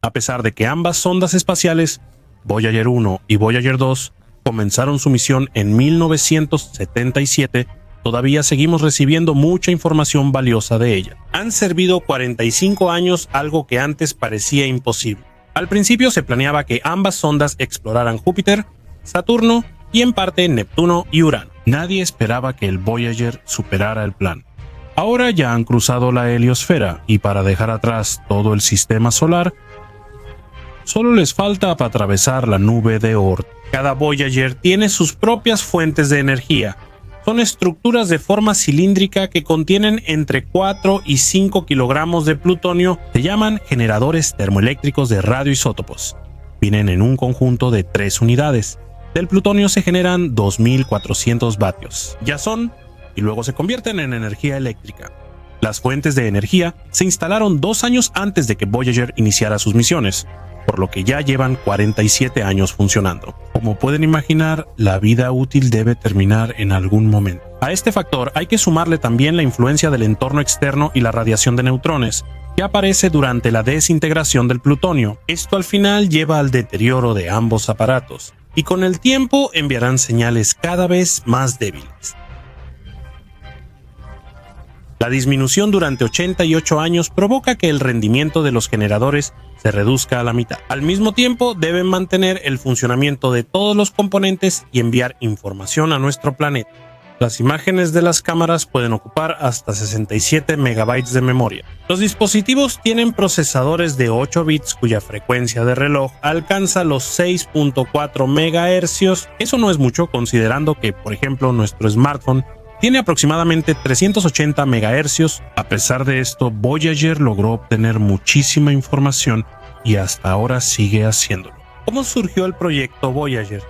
A pesar de que ambas sondas espaciales, Voyager 1 y Voyager 2, comenzaron su misión en 1977, todavía seguimos recibiendo mucha información valiosa de ella. Han servido 45 años, algo que antes parecía imposible. Al principio se planeaba que ambas sondas exploraran Júpiter, Saturno y en parte Neptuno y Urano. Nadie esperaba que el Voyager superara el plan. Ahora ya han cruzado la heliosfera y para dejar atrás todo el sistema solar, solo les falta atravesar la nube de Oort. Cada Voyager tiene sus propias fuentes de energía. Son estructuras de forma cilíndrica que contienen entre 4 y 5 kilogramos de plutonio. Se llaman generadores termoeléctricos de radioisótopos. Vienen en un conjunto de 3 unidades. Del plutonio se generan 2400 vatios. Ya son y luego se convierten en energía eléctrica. Las fuentes de energía se instalaron 2 años antes de que Voyager iniciara sus misiones, por lo que ya llevan 47 años funcionando. Como pueden imaginar, la vida útil debe terminar en algún momento. A este factor hay que sumarle también la influencia del entorno externo y la radiación de neutrones, que aparece durante la desintegración del plutonio. Esto al final lleva al deterioro de ambos aparatos, y con el tiempo enviarán señales cada vez más débiles. La disminución durante 88 años provoca que el rendimiento de los generadores se reduzca a la mitad. Al mismo tiempo, deben mantener el funcionamiento de todos los componentes y enviar información a nuestro planeta. Las imágenes de las cámaras pueden ocupar hasta 67 megabytes de memoria. Los dispositivos tienen procesadores de 8 bits cuya frecuencia de reloj alcanza los 6.4 MHz. Eso no es mucho considerando que, por ejemplo, nuestro smartphone tiene aproximadamente 380 MHz. A pesar de esto, Voyager logró obtener muchísima información y hasta ahora sigue haciéndolo. ¿Cómo surgió el proyecto Voyager?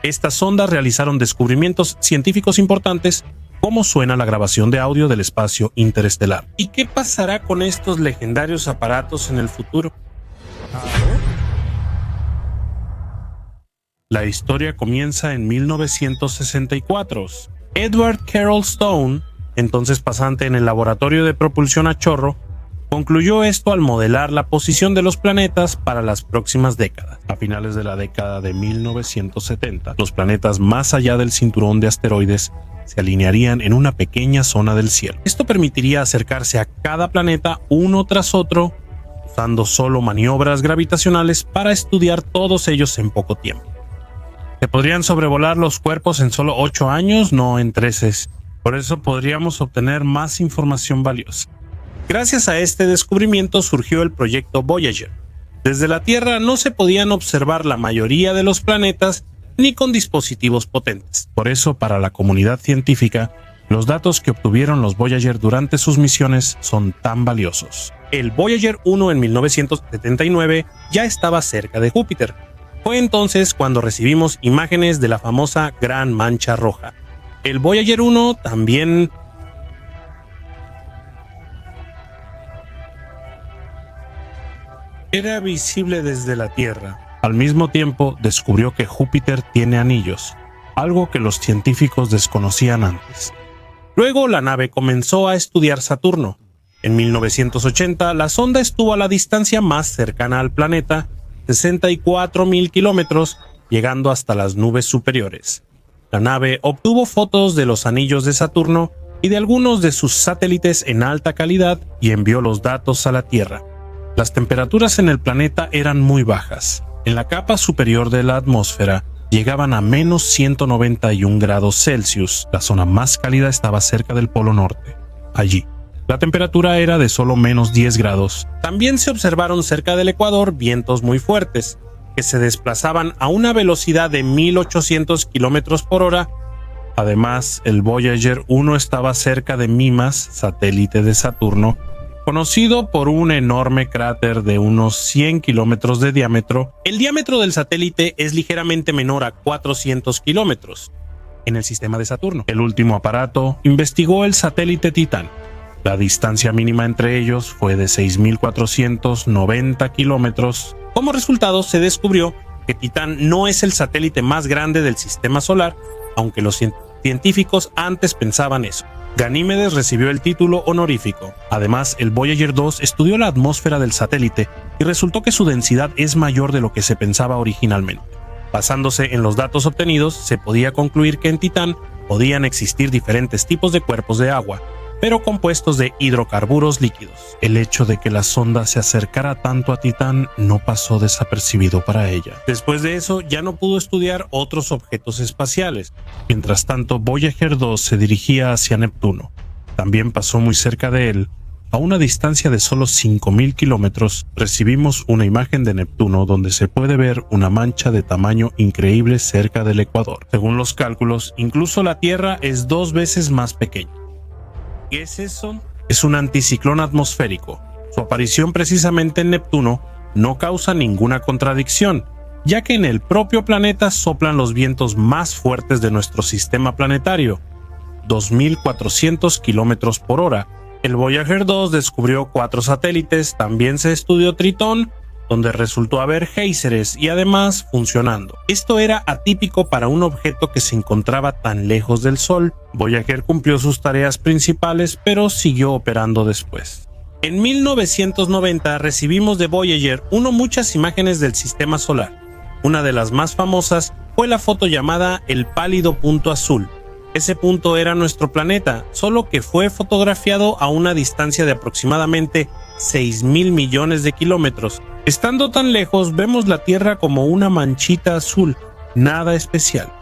Estas sondas realizaron descubrimientos científicos importantes, como suena la grabación de audio del espacio interestelar. ¿Y qué pasará con estos legendarios aparatos en el futuro? La historia comienza en 1964. Edward Carroll Stone, entonces pasante en el laboratorio de propulsión a chorro, concluyó esto al modelar la posición de los planetas para las próximas décadas. A finales de la década de 1970, los planetas más allá del cinturón de asteroides se alinearían en una pequeña zona del cielo. Esto permitiría acercarse a cada planeta uno tras otro, usando solo maniobras gravitacionales para estudiar todos ellos en poco tiempo. Se podrían sobrevolar los cuerpos en solo 8 años, no en 13. Por eso podríamos obtener más información valiosa. Gracias a este descubrimiento surgió el proyecto Voyager. Desde la Tierra no se podían observar la mayoría de los planetas ni con dispositivos potentes. Por eso, para la comunidad científica, los datos que obtuvieron los Voyager durante sus misiones son tan valiosos. El Voyager 1 en 1979 ya estaba cerca de Júpiter. Fue entonces cuando recibimos imágenes de la famosa Gran Mancha Roja. El Voyager 1 también era visible desde la Tierra. Al mismo tiempo, descubrió que Júpiter tiene anillos, algo que los científicos desconocían antes. Luego, la nave comenzó a estudiar Saturno. En 1980, la sonda estuvo a la distancia más cercana al planeta, 64.000 kilómetros, llegando hasta las nubes superiores. La nave obtuvo fotos de los anillos de Saturno y de algunos de sus satélites en alta calidad y envió los datos a la Tierra. Las temperaturas en el planeta eran muy bajas. En la capa superior de la atmósfera llegaban a menos 191 grados Celsius. La zona más cálida estaba cerca del Polo Norte. Allí, la temperatura era de solo menos 10 grados. También se observaron cerca del Ecuador vientos muy fuertes, que se desplazaban a una velocidad de 1800 kilómetros por hora. Además, el Voyager 1 estaba cerca de Mimas, satélite de Saturno, conocido por un enorme cráter de unos 100 kilómetros de diámetro. El diámetro del satélite es ligeramente menor a 400 kilómetros en el sistema de Saturno. El último aparato investigó el satélite Titán. La distancia mínima entre ellos fue de 6.490 kilómetros. Como resultado, se descubrió que Titán no es el satélite más grande del sistema solar, aunque los científicos antes pensaban eso. Ganímedes recibió el título honorífico. Además, el Voyager 2 estudió la atmósfera del satélite y resultó que su densidad es mayor de lo que se pensaba originalmente. Basándose en los datos obtenidos, se podía concluir que en Titán podían existir diferentes tipos de cuerpos de agua, pero compuestos de hidrocarburos líquidos. El hecho de que la sonda se acercara tanto a Titán no pasó desapercibido para ella. Después de eso, ya no pudo estudiar otros objetos espaciales. Mientras tanto, Voyager 2 se dirigía hacia Neptuno. También pasó muy cerca de él. A una distancia de solo 5.000 kilómetros, recibimos una imagen de Neptuno donde se puede ver una mancha de tamaño increíble cerca del ecuador. Según los cálculos, incluso la Tierra es 2 veces más pequeña. ¿Qué es eso? Es un anticiclón atmosférico. Su aparición precisamente en Neptuno no causa ninguna contradicción, ya que en el propio planeta soplan los vientos más fuertes de nuestro sistema planetario, 2.400 kilómetros por hora. El Voyager 2 descubrió 4 satélites, también se estudió Tritón, donde resultó haber géiseres y además funcionando. Esto era atípico para un objeto que se encontraba tan lejos del Sol. Voyager cumplió sus tareas principales, pero siguió operando después. En 1990 recibimos de Voyager 1 muchas imágenes del sistema solar. Una de las más famosas fue la foto llamada el pálido punto azul. Ese punto era nuestro planeta, solo que fue fotografiado a una distancia de aproximadamente 6.000 millones de kilómetros. Estando tan lejos, vemos la Tierra como una manchita azul, nada especial.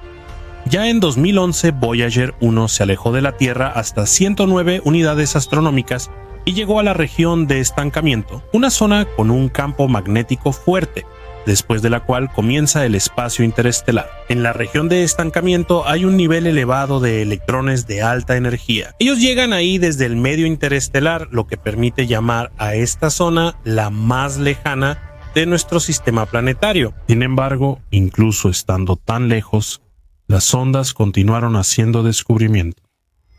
Ya en 2011, Voyager 1 se alejó de la Tierra hasta 109 unidades astronómicas y llegó a la región de estancamiento, una zona con un campo magnético fuerte, después de la cual comienza el espacio interestelar. En la región de estancamiento hay un nivel elevado de electrones de alta energía. Ellos llegan ahí desde el medio interestelar, lo que permite llamar a esta zona la más lejana de nuestro sistema planetario. Sin embargo, incluso estando tan lejos, las sondas continuaron haciendo descubrimientos.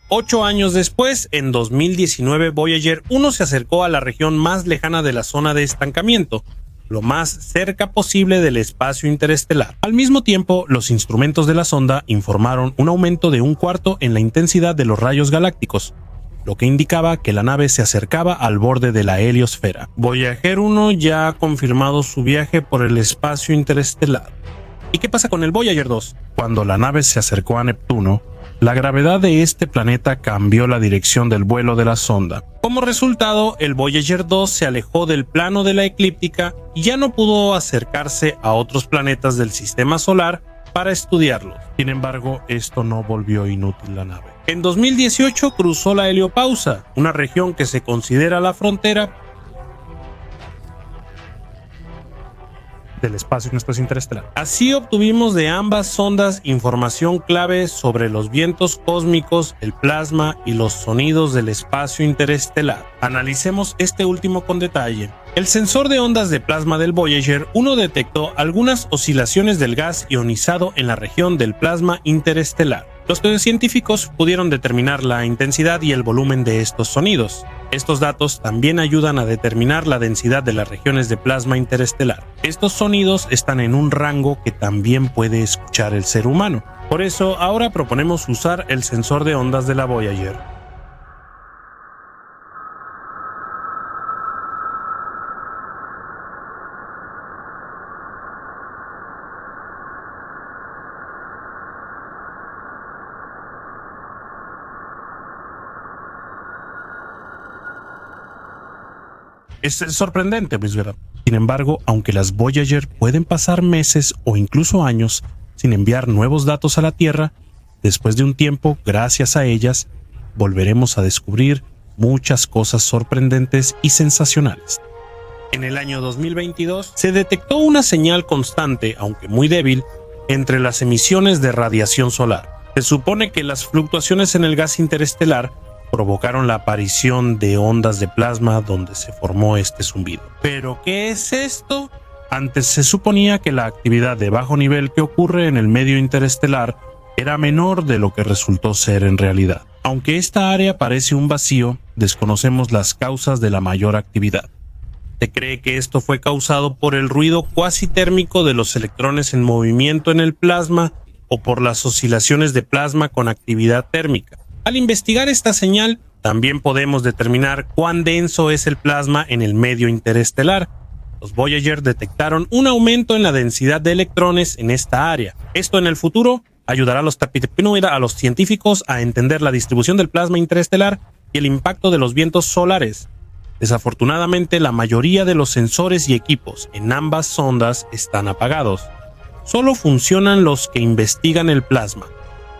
8 años después, en 2019, Voyager 1 se acercó a la región más lejana de la zona de estancamiento, lo más cerca posible del espacio interestelar. Al mismo tiempo, los instrumentos de la sonda informaron un aumento de 1/4 en la intensidad de los rayos galácticos, lo que indicaba que la nave se acercaba al borde de la heliosfera. Voyager 1 ya ha confirmado su viaje por el espacio interestelar. ¿Y qué pasa con el Voyager 2? Cuando la nave se acercó a Neptuno, la gravedad de este planeta cambió la dirección del vuelo de la sonda. Como resultado, el Voyager 2 se alejó del plano de la eclíptica y ya no pudo acercarse a otros planetas del sistema solar para estudiarlos. Sin embargo, esto no volvió inútil la nave. En 2018 cruzó la heliopausa, una región que se considera la frontera del espacio interestelar. Así obtuvimos de ambas sondas información clave sobre los vientos cósmicos, el plasma y los sonidos del espacio interestelar. Analicemos este último con detalle. El sensor de ondas de plasma del Voyager 1 detectó algunas oscilaciones del gas ionizado en la región del plasma interestelar. Los científicos pudieron determinar la intensidad y el volumen de estos sonidos. Estos datos también ayudan a determinar la densidad de las regiones de plasma interestelar. Estos sonidos están en un rango que también puede escuchar el ser humano. Por eso, ahora proponemos usar el sensor de ondas de la Voyager. Es sorprendente, pues, ¿verdad? Sin embargo, aunque las Voyager pueden pasar meses o incluso años sin enviar nuevos datos a la Tierra, después de un tiempo, gracias a ellas, volveremos a descubrir muchas cosas sorprendentes y sensacionales. En el año 2022 se detectó una señal constante, aunque muy débil, entre las emisiones de radiación solar. Se supone que las fluctuaciones en el gas interestelar provocaron la aparición de ondas de plasma donde se formó este zumbido. ¿Pero qué es esto? Antes se suponía que la actividad de bajo nivel que ocurre en el medio interestelar era menor de lo que resultó ser en realidad. Aunque esta área parece un vacío, desconocemos las causas de la mayor actividad. Se cree que esto fue causado por el ruido cuasi térmico de los electrones en movimiento en el plasma o por las oscilaciones de plasma con actividad térmica. Al investigar esta señal, también podemos determinar cuán denso es el plasma en el medio interestelar. los Voyager detectaron un aumento en la densidad de electrones en esta área. Esto en el futuro ayudará a los científicos a entender la distribución del plasma interestelar y el impacto de los vientos solares. Desafortunadamente, la mayoría de los sensores y equipos en ambas sondas están apagados. Solo funcionan los que investigan el plasma.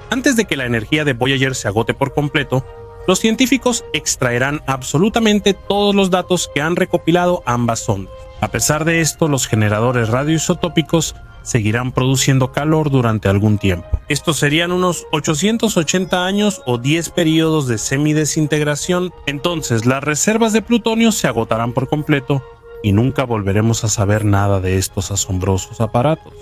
Antes de que la energía de Voyager se agote por completo, los científicos extraerán absolutamente todos los datos que han recopilado ambas sondas. A pesar de esto, los generadores radioisotópicos seguirán produciendo calor durante algún tiempo. Estos serían unos 880 años o 10 periodos de semidesintegración. Entonces, las reservas de plutonio se agotarán por completo y nunca volveremos a saber nada de estos asombrosos aparatos.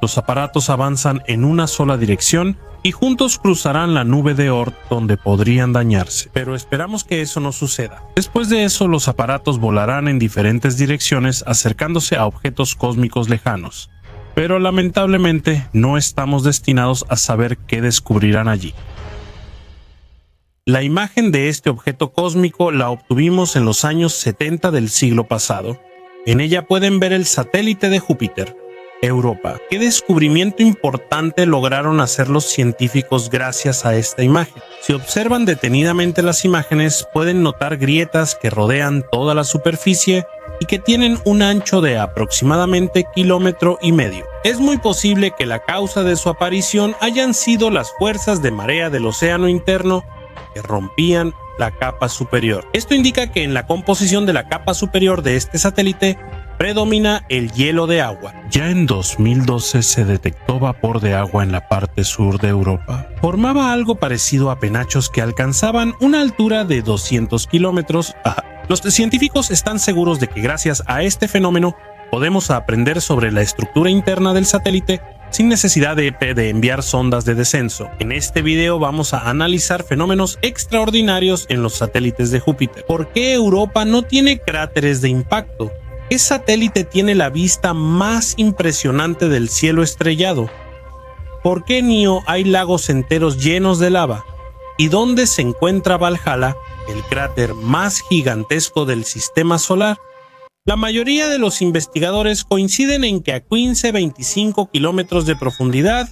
Los aparatos avanzan en una sola dirección y juntos cruzarán la nube de Oort donde podrían dañarse, pero esperamos que eso no suceda. Después de eso, los aparatos volarán en diferentes direcciones acercándose a objetos cósmicos lejanos, pero lamentablemente no estamos destinados a saber qué descubrirán allí. La imagen de este objeto cósmico la obtuvimos en los años 70 del siglo pasado. En ella pueden ver el satélite de Júpiter, Europa. ¿Qué descubrimiento importante lograron hacer los científicos gracias a esta imagen? Si observan detenidamente las imágenes, pueden notar grietas que rodean toda la superficie y que tienen un ancho de aproximadamente 1,5 kilómetros. Es muy posible que la causa de su aparición hayan sido las fuerzas de marea del océano interno que rompían la capa superior. Esto indica que en la composición de la capa superior de este satélite predomina el hielo de agua. Ya en 2012 se detectó vapor de agua en la parte sur de Europa. Formaba algo parecido a penachos que alcanzaban una altura de 200 kilómetros. Los científicos están seguros de que gracias a este fenómeno podemos aprender sobre la estructura interna del satélite sin necesidad de enviar sondas de descenso. En este video vamos a analizar fenómenos extraordinarios en los satélites de Júpiter. ¿Por qué Europa no tiene cráteres de impacto? ¿Qué satélite tiene la vista más impresionante del cielo estrellado? ¿Por qué en Io hay lagos enteros llenos de lava? ¿Y dónde se encuentra Valhalla, el cráter más gigantesco del sistema solar? La mayoría de los investigadores coinciden en que a 15-25 kilómetros de profundidad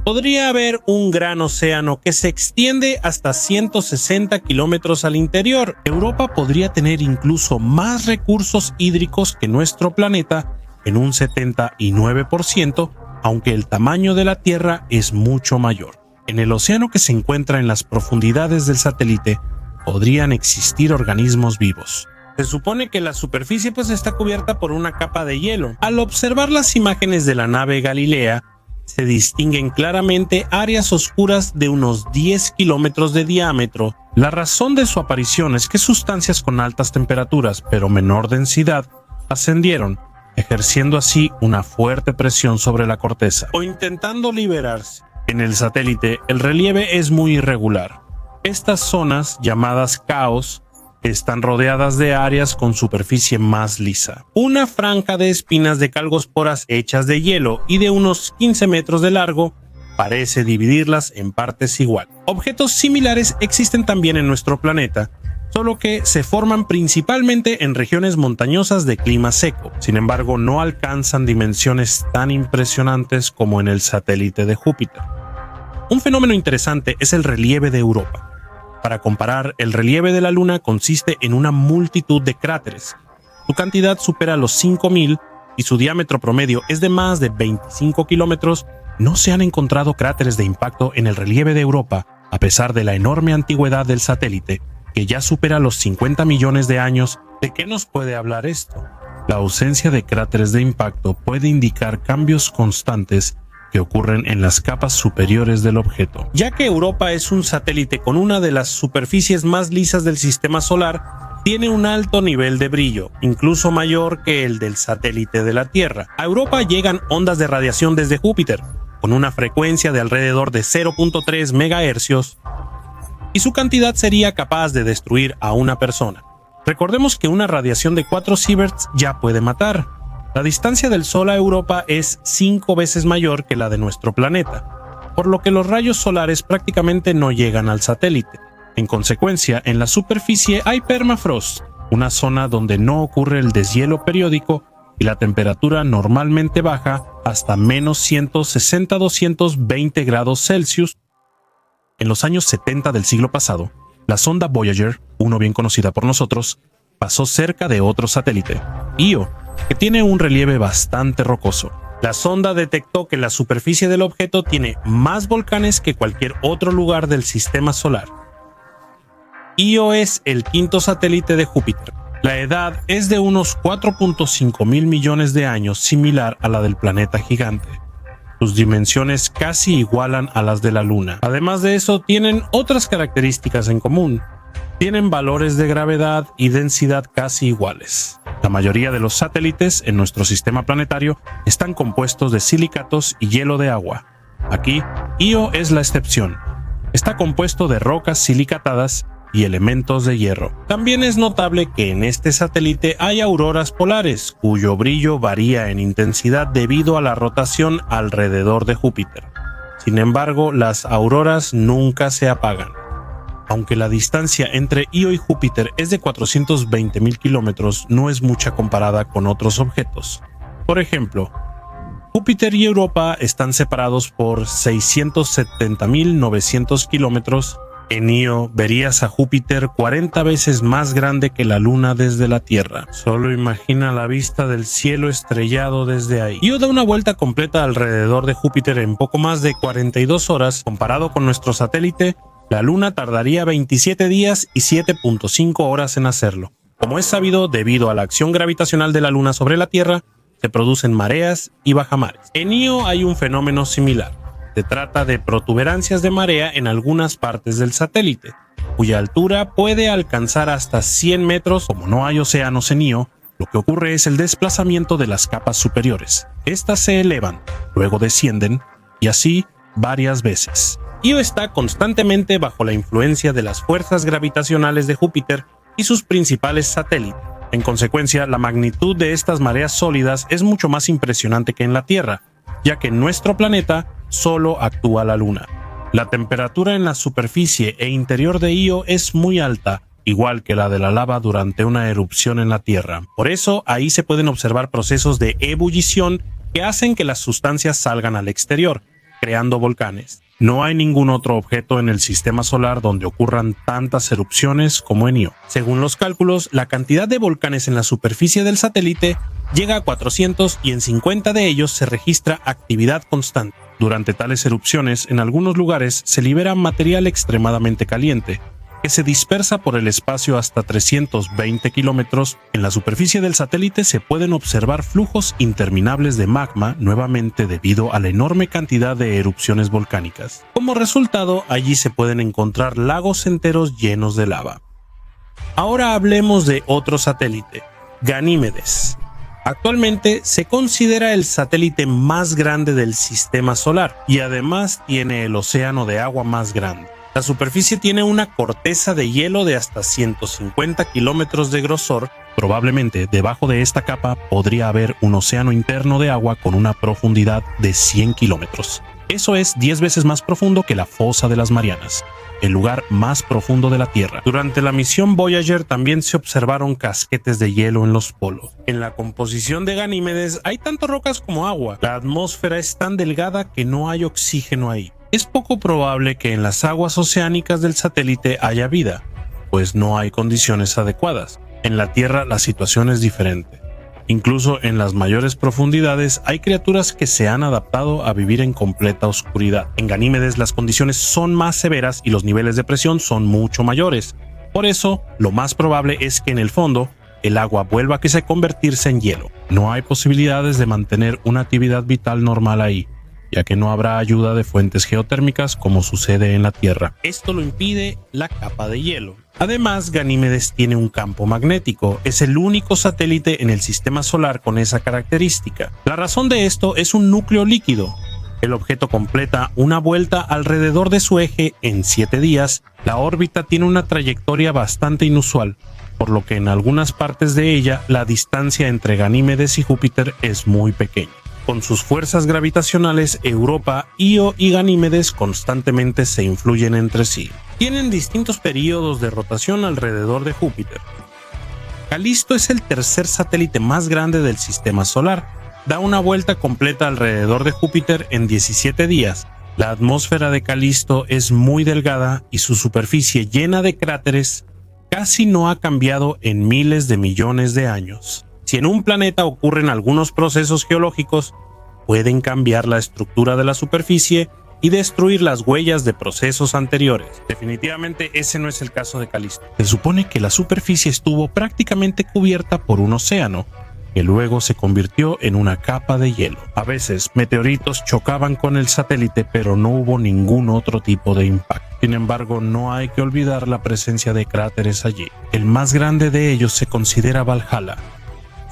podría haber un gran océano que se extiende hasta 160 kilómetros al interior. Europa podría tener incluso más recursos hídricos que nuestro planeta en un 79%, aunque el tamaño de la Tierra es mucho mayor. En el océano que se encuentra en las profundidades del satélite podrían existir organismos vivos. Se supone que la superficie está cubierta por una capa de hielo. Al observar las imágenes de la nave Galilea, se distinguen claramente áreas oscuras de unos 10 kilómetros de diámetro. La razón de su aparición es que sustancias con altas temperaturas pero menor densidad ascendieron, ejerciendo así una fuerte presión sobre la corteza o intentando liberarse. En el satélite, el relieve es muy irregular. Estas zonas, llamadas caos, están rodeadas de áreas con superficie más lisa. Una franja de espinas de calgosporas hechas de hielo y de unos 15 metros de largo parece dividirlas en partes iguales. Objetos similares existen también en nuestro planeta, solo que se forman principalmente en regiones montañosas de clima seco. Sin embargo, no alcanzan dimensiones tan impresionantes como en el satélite de Júpiter. Un fenómeno interesante es el relieve de Europa. Para comparar, el relieve de la Luna consiste en una multitud de cráteres. Su cantidad supera los 5.000 y su diámetro promedio es de más de 25 kilómetros. No se han encontrado cráteres de impacto en el relieve de Europa, a pesar de la enorme antigüedad del satélite, que ya supera los 50 millones de años. ¿De qué nos puede hablar esto? La ausencia de cráteres de impacto puede indicar cambios constantes que ocurren en las capas superiores del objeto. Ya que Europa es un satélite con una de las superficies más lisas del sistema solar, tiene un alto nivel de brillo, incluso mayor que el del satélite de la Tierra. A Europa llegan ondas de radiación desde Júpiter, con una frecuencia de alrededor de 0.3 MHz, y su cantidad sería capaz de destruir a una persona. Recordemos que una radiación de 4 sieverts ya puede matar. La distancia del Sol a Europa es 5 veces mayor que la de nuestro planeta, por lo que los rayos solares prácticamente no llegan al satélite. En consecuencia, en la superficie hay permafrost, una zona donde no ocurre el deshielo periódico y la temperatura normalmente baja hasta menos 160-220 grados Celsius. En los años 70 del siglo pasado, la sonda Voyager, uno bien conocida por nosotros, pasó cerca de otro satélite, Io, que tiene un relieve bastante rocoso. La sonda detectó que la superficie del objeto tiene más volcanes que cualquier otro lugar del sistema solar. Io es el quinto satélite de Júpiter. La edad es de unos 4.5 mil millones de años, similar a la del planeta gigante. Sus dimensiones casi igualan a las de la Luna. Además de eso, tienen otras características en común. Tienen valores de gravedad y densidad casi iguales. La mayoría de los satélites en nuestro sistema planetario están compuestos de silicatos y hielo de agua. Aquí, Io es la excepción. Está compuesto de rocas silicatadas y elementos de hierro. También es notable que en este satélite hay auroras polares, cuyo brillo varía en intensidad debido a la rotación alrededor de Júpiter. Sin embargo, las auroras nunca se apagan. Aunque la distancia entre Io y Júpiter es de 420.000 kilómetros, no es mucha comparada con otros objetos. Por ejemplo, Júpiter y Europa están separados por 670.900 kilómetros. En Io verías a Júpiter 40 veces más grande que la Luna desde la Tierra. Solo imagina la vista del cielo estrellado desde ahí. Io da una vuelta completa alrededor de Júpiter en poco más de 42 horas. Comparado con nuestro satélite, la Luna tardaría 27 días y 7.5 horas en hacerlo. Como es sabido, debido a la acción gravitacional de la Luna sobre la Tierra, se producen mareas y bajamares. En Io hay un fenómeno similar. Se trata de protuberancias de marea en algunas partes del satélite, cuya altura puede alcanzar hasta 100 metros. Como no hay océanos en Io, lo que ocurre es el desplazamiento de las capas superiores. Estas se elevan, luego descienden, y así varias veces. Io está constantemente bajo la influencia de las fuerzas gravitacionales de Júpiter y sus principales satélites. En consecuencia, la magnitud de estas mareas sólidas es mucho más impresionante que en la Tierra, ya que en nuestro planeta solo actúa la Luna. La temperatura en la superficie e interior de Io es muy alta, igual que la de la lava durante una erupción en la Tierra. Por eso, ahí se pueden observar procesos de ebullición que hacen que las sustancias salgan al exterior, creando volcanes. No hay ningún otro objeto en el sistema solar donde ocurran tantas erupciones como en Io. Según los cálculos, la cantidad de volcanes en la superficie del satélite llega a 400 y en 50 de ellos se registra actividad constante. Durante tales erupciones, en algunos lugares se libera material extremadamente caliente, que se dispersa por el espacio hasta 320 kilómetros. En la superficie del satélite se pueden observar flujos interminables de magma, nuevamente debido a la enorme cantidad de erupciones volcánicas. Como resultado, allí se pueden encontrar lagos enteros llenos de lava. Ahora hablemos de otro satélite, Ganímedes. Actualmente se considera el satélite más grande del sistema solar y además tiene el océano de agua más grande. La superficie tiene una corteza de hielo de hasta 150 kilómetros de grosor. Probablemente debajo de esta capa podría haber un océano interno de agua con una profundidad de 100 kilómetros. Eso es 10 veces más profundo que la fosa de las Marianas, el lugar más profundo de la Tierra. Durante la misión Voyager también se observaron casquetes de hielo en los polos. En la composición de Ganímedes hay tanto rocas como agua. La atmósfera es tan delgada que no hay oxígeno ahí. Es poco probable que en las aguas oceánicas del satélite haya vida, pues no hay condiciones adecuadas. En la Tierra la situación es diferente. Incluso en las mayores profundidades hay criaturas que se han adaptado a vivir en completa oscuridad. En Ganímedes las condiciones son más severas y los niveles de presión son mucho mayores. Por eso, lo más probable es que en el fondo, el agua vuelva a convertirse en hielo. No hay posibilidades de mantener una actividad vital normal ahí, ya que no habrá ayuda de fuentes geotérmicas como sucede en la Tierra. Esto lo impide la capa de hielo. Además, Ganímedes tiene un campo magnético. Es el único satélite en el sistema solar con esa característica. La razón de esto es un núcleo líquido. El objeto completa una vuelta alrededor de su eje en 7 días. La órbita tiene una trayectoria bastante inusual, por lo que en algunas partes de ella la distancia entre Ganímedes y Júpiter es muy pequeña. Con sus fuerzas gravitacionales, Europa, Io y Ganímedes constantemente se influyen entre sí. Tienen distintos periodos de rotación alrededor de Júpiter. Calisto es el tercer satélite más grande del sistema solar. Da una vuelta completa alrededor de Júpiter en 17 días. La atmósfera de Calisto es muy delgada y su superficie llena de cráteres casi no ha cambiado en miles de millones de años. Si en un planeta ocurren algunos procesos geológicos, pueden cambiar la estructura de la superficie y destruir las huellas de procesos anteriores. Definitivamente ese no es el caso de Calisto. Se supone que la superficie estuvo prácticamente cubierta por un océano, que luego se convirtió en una capa de hielo. A veces, meteoritos chocaban con el satélite, pero no hubo ningún otro tipo de impacto. Sin embargo, no hay que olvidar la presencia de cráteres allí. El más grande de ellos se considera Valhalla.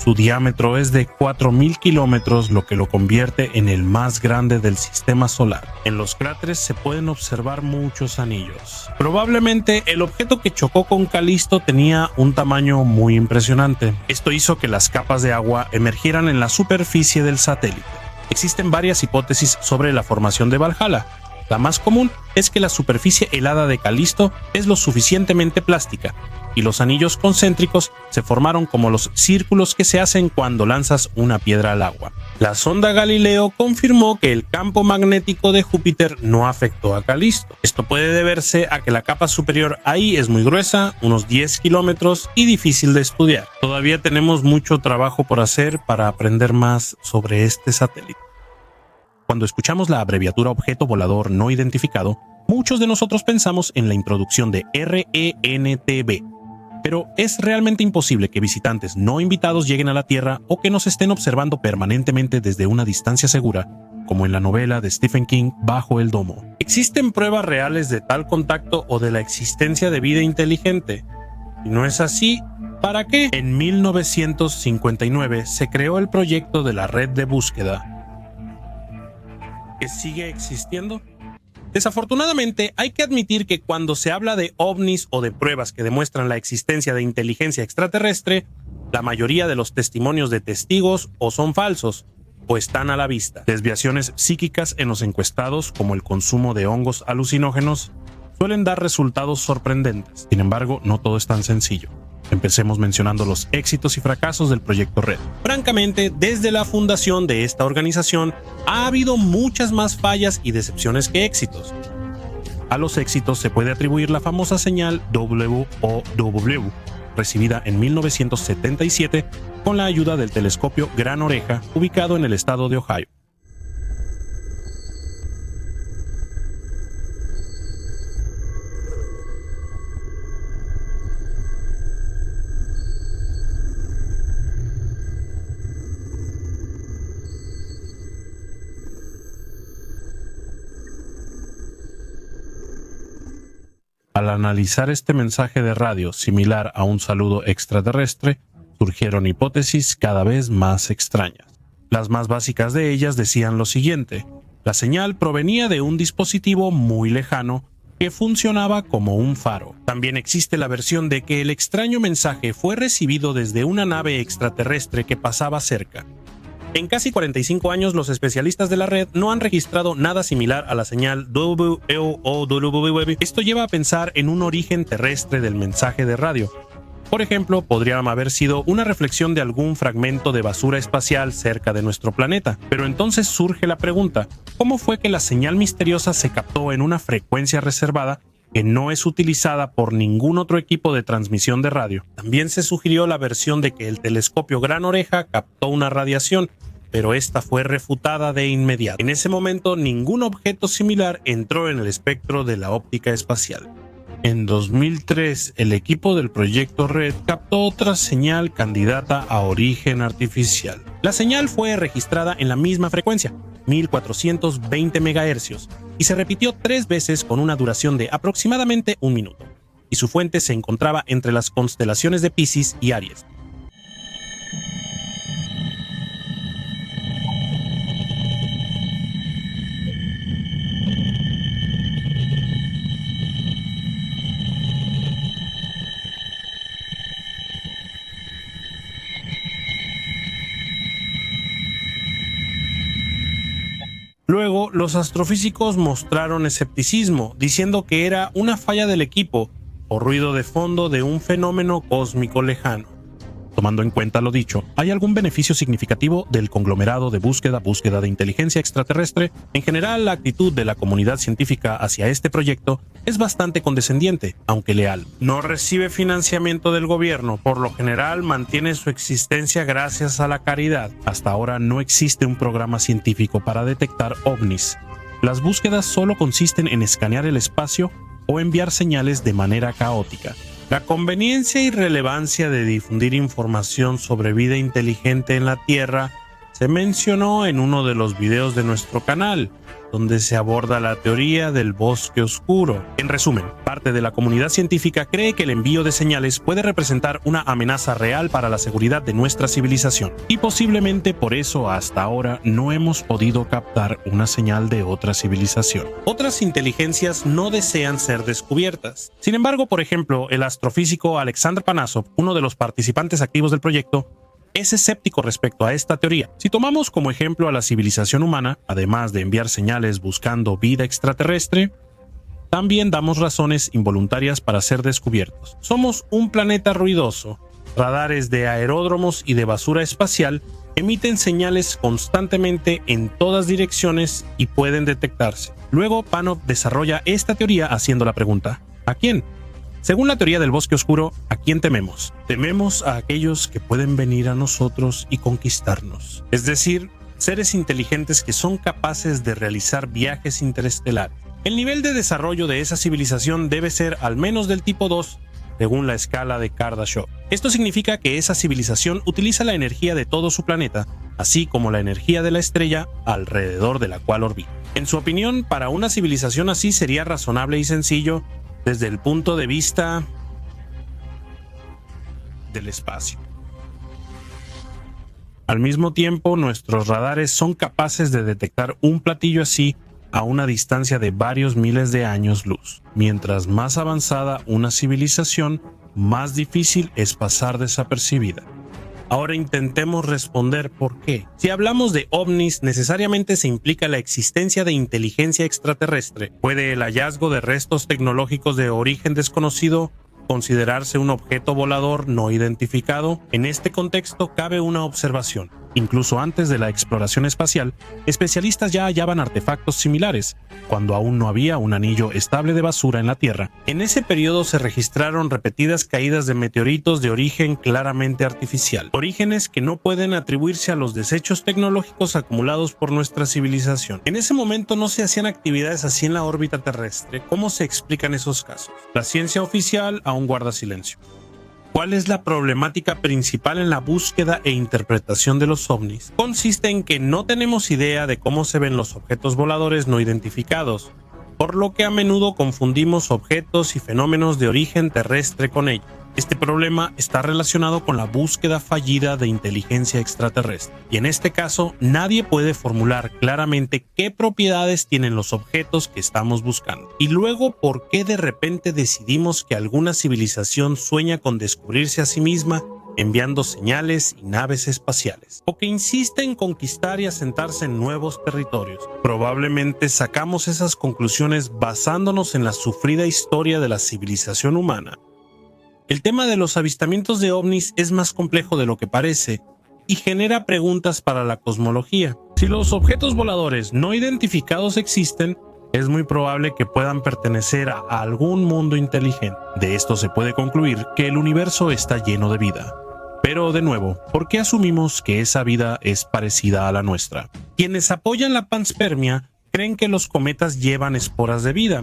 Su diámetro es de 4.000 kilómetros, lo que lo convierte en el más grande del sistema solar. En los cráteres se pueden observar muchos anillos. Probablemente el objeto que chocó con Calisto tenía un tamaño muy impresionante. Esto hizo que las capas de agua emergieran en la superficie del satélite. Existen varias hipótesis sobre la formación de Valhalla. La más común es que la superficie helada de Calisto es lo suficientemente plástica, y los anillos concéntricos se formaron como los círculos que se hacen cuando lanzas una piedra al agua. La sonda Galileo confirmó que el campo magnético de Júpiter no afectó a Calisto. Esto puede deberse a que la capa superior ahí es muy gruesa, unos 10 kilómetros, y difícil de estudiar. Todavía tenemos mucho trabajo por hacer para aprender más sobre este satélite. Cuando escuchamos la abreviatura objeto volador no identificado, muchos de nosotros pensamos en la introducción de RENTB. Pero es realmente imposible que visitantes no invitados lleguen a la Tierra o que nos estén observando permanentemente desde una distancia segura, como en la novela de Stephen King Bajo el Domo. ¿Existen pruebas reales de tal contacto o de la existencia de vida inteligente? Si no es así, ¿para qué? En 1959 se creó el proyecto de la red de búsqueda, que sigue existiendo. Desafortunadamente, hay que admitir que cuando se habla de ovnis o de pruebas que demuestran la existencia de inteligencia extraterrestre, la mayoría de los testimonios de testigos o son falsos o están a la vista. Desviaciones psíquicas en los encuestados, como el consumo de hongos alucinógenos, suelen dar resultados sorprendentes. Sin embargo, no todo es tan sencillo. Empecemos mencionando los éxitos y fracasos del Proyecto Red. Francamente, desde la fundación de esta organización ha habido muchas más fallas y decepciones que éxitos. A los éxitos se puede atribuir la famosa señal WOW, recibida en 1977 con la ayuda del telescopio Gran Oreja, ubicado en el estado de Ohio. Al analizar este mensaje de radio similar a un saludo extraterrestre, surgieron hipótesis cada vez más extrañas. Las más básicas de ellas decían lo siguiente: la señal provenía de un dispositivo muy lejano que funcionaba como un faro. También existe la versión de que el extraño mensaje fue recibido desde una nave extraterrestre que pasaba cerca. En casi 45 años, los especialistas de la red no han registrado nada similar a la señal WOW. Esto lleva a pensar en un origen terrestre del mensaje de radio. Por ejemplo, podría haber sido una reflexión de algún fragmento de basura espacial cerca de nuestro planeta. Pero entonces surge la pregunta: ¿cómo fue que la señal misteriosa se captó en una frecuencia reservada que no es utilizada por ningún otro equipo de transmisión de radio? También se sugirió la versión de que el telescopio Gran Oreja captó una radiación, pero esta fue refutada de inmediato. En ese momento, ningún objeto similar entró en el espectro de la óptica espacial. En 2003, el equipo del Proyecto Red captó otra señal candidata a origen artificial. La señal fue registrada en la misma frecuencia, 1420 MHz, y se repitió 3 veces con una duración de aproximadamente 1 minuto, y su fuente se encontraba entre las constelaciones de Piscis y Aries. Luego, los astrofísicos mostraron escepticismo, diciendo que era una falla del equipo o ruido de fondo de un fenómeno cósmico lejano. Tomando en cuenta lo dicho, ¿hay algún beneficio significativo del conglomerado de búsqueda de inteligencia extraterrestre? En general, la actitud de la comunidad científica hacia este proyecto es bastante condescendiente, aunque leal. No recibe financiamiento del gobierno, por lo general mantiene su existencia gracias a la caridad. Hasta ahora no existe un programa científico para detectar ovnis. Las búsquedas solo consisten en escanear el espacio o enviar señales de manera caótica. La conveniencia y relevancia de difundir información sobre vida inteligente en la Tierra se mencionó en uno de los videos de nuestro canal, donde se aborda la teoría del bosque oscuro. En resumen, parte de la comunidad científica cree que el envío de señales puede representar una amenaza real para la seguridad de nuestra civilización, y posiblemente por eso hasta ahora no hemos podido captar una señal de otra civilización. Otras inteligencias no desean ser descubiertas. Sin embargo, por ejemplo, el astrofísico Alexander Panasov, uno de los participantes activos del proyecto, es escéptico respecto a esta teoría. Si tomamos como ejemplo a la civilización humana, además de enviar señales buscando vida extraterrestre, también damos razones involuntarias para ser descubiertos. Somos un planeta ruidoso. Radares de aeródromos y de basura espacial emiten señales constantemente en todas direcciones y pueden detectarse. Luego, Panov desarrolla esta teoría haciendo la pregunta: ¿a quién? Según la teoría del bosque oscuro, ¿a quién tememos? Tememos a aquellos que pueden venir a nosotros y conquistarnos. Es decir, seres inteligentes que son capaces de realizar viajes interestelares. El nivel de desarrollo de esa civilización debe ser al menos del tipo 2, según la escala de Kardashev. Esto significa que esa civilización utiliza la energía de todo su planeta, así como la energía de la estrella alrededor de la cual orbita. En su opinión, para una civilización así sería razonable y sencillo desde el punto de vista del espacio. Al mismo tiempo, nuestros radares son capaces de detectar un platillo así a una distancia de varios miles de años luz. Mientras más avanzada una civilización, más difícil es pasar desapercibida. Ahora intentemos responder por qué. Si hablamos de ovnis, necesariamente se implica la existencia de inteligencia extraterrestre. ¿Puede el hallazgo de restos tecnológicos de origen desconocido considerarse un objeto volador no identificado? En este contexto cabe una observación. Incluso antes de la exploración espacial, especialistas ya hallaban artefactos similares, cuando aún no había un anillo estable de basura en la Tierra. En ese periodo se registraron repetidas caídas de meteoritos de origen claramente artificial, orígenes que no pueden atribuirse a los desechos tecnológicos acumulados por nuestra civilización. En ese momento no se hacían actividades así en la órbita terrestre. ¿Cómo se explican esos casos? La ciencia oficial aún guarda silencio. ¿Cuál es la problemática principal en la búsqueda e interpretación de los ovnis? Consiste en que no tenemos idea de cómo se ven los objetos voladores no identificados, por lo que a menudo confundimos objetos y fenómenos de origen terrestre con ellos. Este problema está relacionado con la búsqueda fallida de inteligencia extraterrestre, y en este caso nadie puede formular claramente qué propiedades tienen los objetos que estamos buscando, y luego por qué de repente decidimos que alguna civilización sueña con descubrirse a sí misma enviando señales y naves espaciales, o que insiste en conquistar y asentarse en nuevos territorios. Probablemente sacamos esas conclusiones basándonos en la sufrida historia de la civilización humana. El tema de los avistamientos de ovnis es más complejo de lo que parece y genera preguntas para la cosmología. Si los objetos voladores no identificados existen, es muy probable que puedan pertenecer a algún mundo inteligente. De esto se puede concluir que el universo está lleno de vida. Pero de nuevo, ¿por qué asumimos que esa vida es parecida a la nuestra? Quienes apoyan la panspermia creen que los cometas llevan esporas de vida.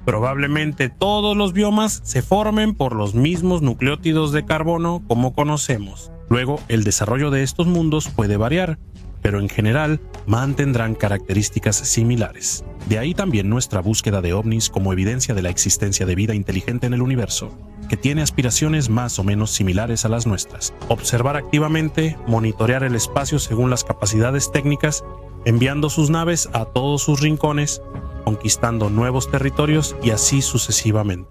Probablemente todos los biomas se formen por los mismos nucleótidos de carbono como conocemos. Luego, el desarrollo de estos mundos puede variar, pero en general mantendrán características similares. De ahí también nuestra búsqueda de ovnis como evidencia de la existencia de vida inteligente en el universo, que tiene aspiraciones más o menos similares a las nuestras. Observar activamente, monitorear el espacio según las capacidades técnicas, enviando sus naves a todos sus rincones, conquistando nuevos territorios y así sucesivamente.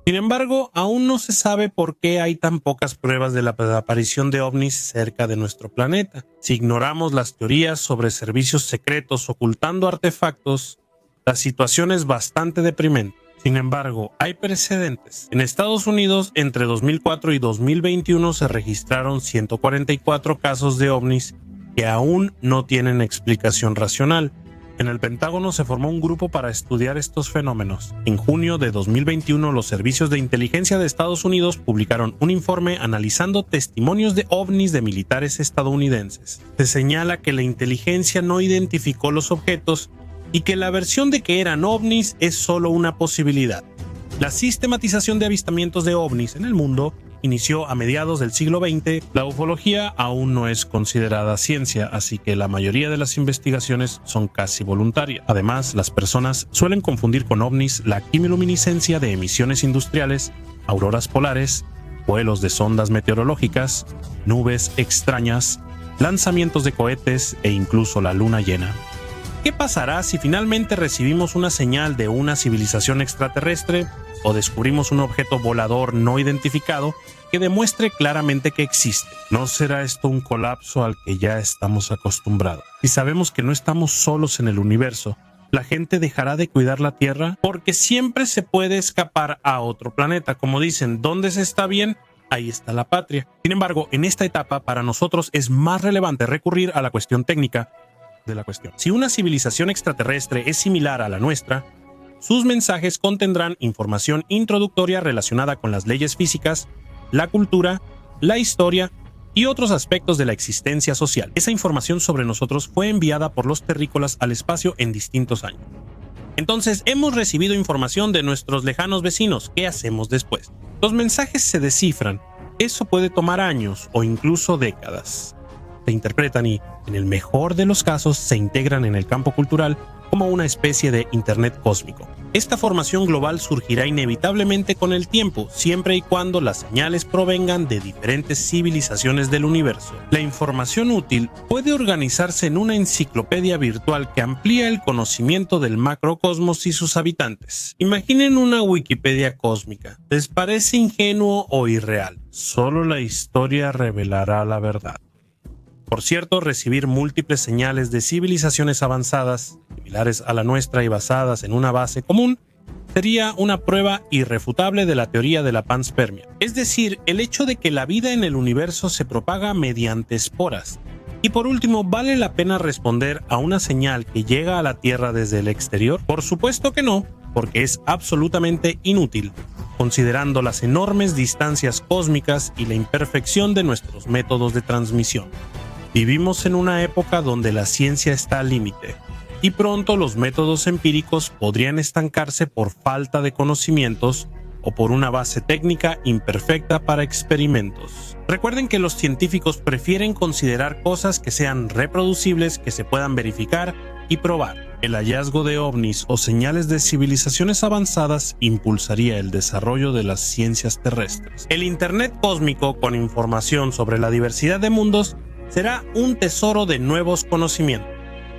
Sin embargo, aún no se sabe por qué hay tan pocas pruebas de la aparición de ovnis cerca de nuestro planeta. Si ignoramos las teorías sobre servicios secretos ocultando artefactos, la situación es bastante deprimente. Sin embargo, hay precedentes. En Estados Unidos, entre 2004 y 2021 se registraron 144 casos de ovnis que aún no tienen explicación racional. En el Pentágono se formó un grupo para estudiar estos fenómenos. En junio de 2021, los servicios de inteligencia de Estados Unidos publicaron un informe analizando testimonios de ovnis de militares estadounidenses. Se señala que la inteligencia no identificó los objetos y que la versión de que eran ovnis es solo una posibilidad. La sistematización de avistamientos de ovnis en el mundo inició a mediados del siglo XX. La ufología aún no es considerada ciencia, así que la mayoría de las investigaciones son casi voluntarias. Además, las personas suelen confundir con ovnis la quimiluminiscencia de emisiones industriales, auroras polares, vuelos de sondas meteorológicas, nubes extrañas, lanzamientos de cohetes e incluso la luna llena. ¿Qué pasará si finalmente recibimos una señal de una civilización extraterrestre o descubrimos un objeto volador no identificado que demuestre claramente que existe? ¿No será esto un colapso al que ya estamos acostumbrados? Si sabemos que no estamos solos en el universo, ¿la gente dejará de cuidar la Tierra? Porque siempre se puede escapar a otro planeta. Como dicen, ¿dónde se está bien? Ahí está la patria. Sin embargo, en esta etapa para nosotros es más relevante recurrir a la cuestión técnica de la cuestión. Si una civilización extraterrestre es similar a la nuestra, sus mensajes contendrán información introductoria relacionada con las leyes físicas, la cultura, la historia y otros aspectos de la existencia social. Esa información sobre nosotros fue enviada por los terrícolas al espacio en distintos años. Entonces, hemos recibido información de nuestros lejanos vecinos. ¿Qué hacemos después? Los mensajes se descifran. Eso puede tomar años o incluso décadas. Se interpretan y, en el mejor de los casos, se integran en el campo cultural como una especie de Internet cósmico. Esta formación global surgirá inevitablemente con el tiempo, siempre y cuando las señales provengan de diferentes civilizaciones del universo. La información útil puede organizarse en una enciclopedia virtual que amplía el conocimiento del macrocosmos y sus habitantes. Imaginen una Wikipedia cósmica. ¿Les parece ingenuo o irreal? Solo la historia revelará la verdad. Por cierto, recibir múltiples señales de civilizaciones avanzadas, similares a la nuestra y basadas en una base común, sería una prueba irrefutable de la teoría de la panspermia. Es decir, el hecho de que la vida en el universo se propaga mediante esporas. Y por último, ¿vale la pena responder a una señal que llega a la Tierra desde el exterior? Por supuesto que no, porque es absolutamente inútil, considerando las enormes distancias cósmicas y la imperfección de nuestros métodos de transmisión. Vivimos en una época donde la ciencia está al límite, y pronto los métodos empíricos podrían estancarse por falta de conocimientos o por una base técnica imperfecta para experimentos. Recuerden que los científicos prefieren considerar cosas que sean reproducibles, que se puedan verificar y probar. El hallazgo de ovnis o señales de civilizaciones avanzadas impulsaría el desarrollo de las ciencias terrestres. El Internet cósmico, con información sobre la diversidad de mundos, será un tesoro de nuevos conocimientos.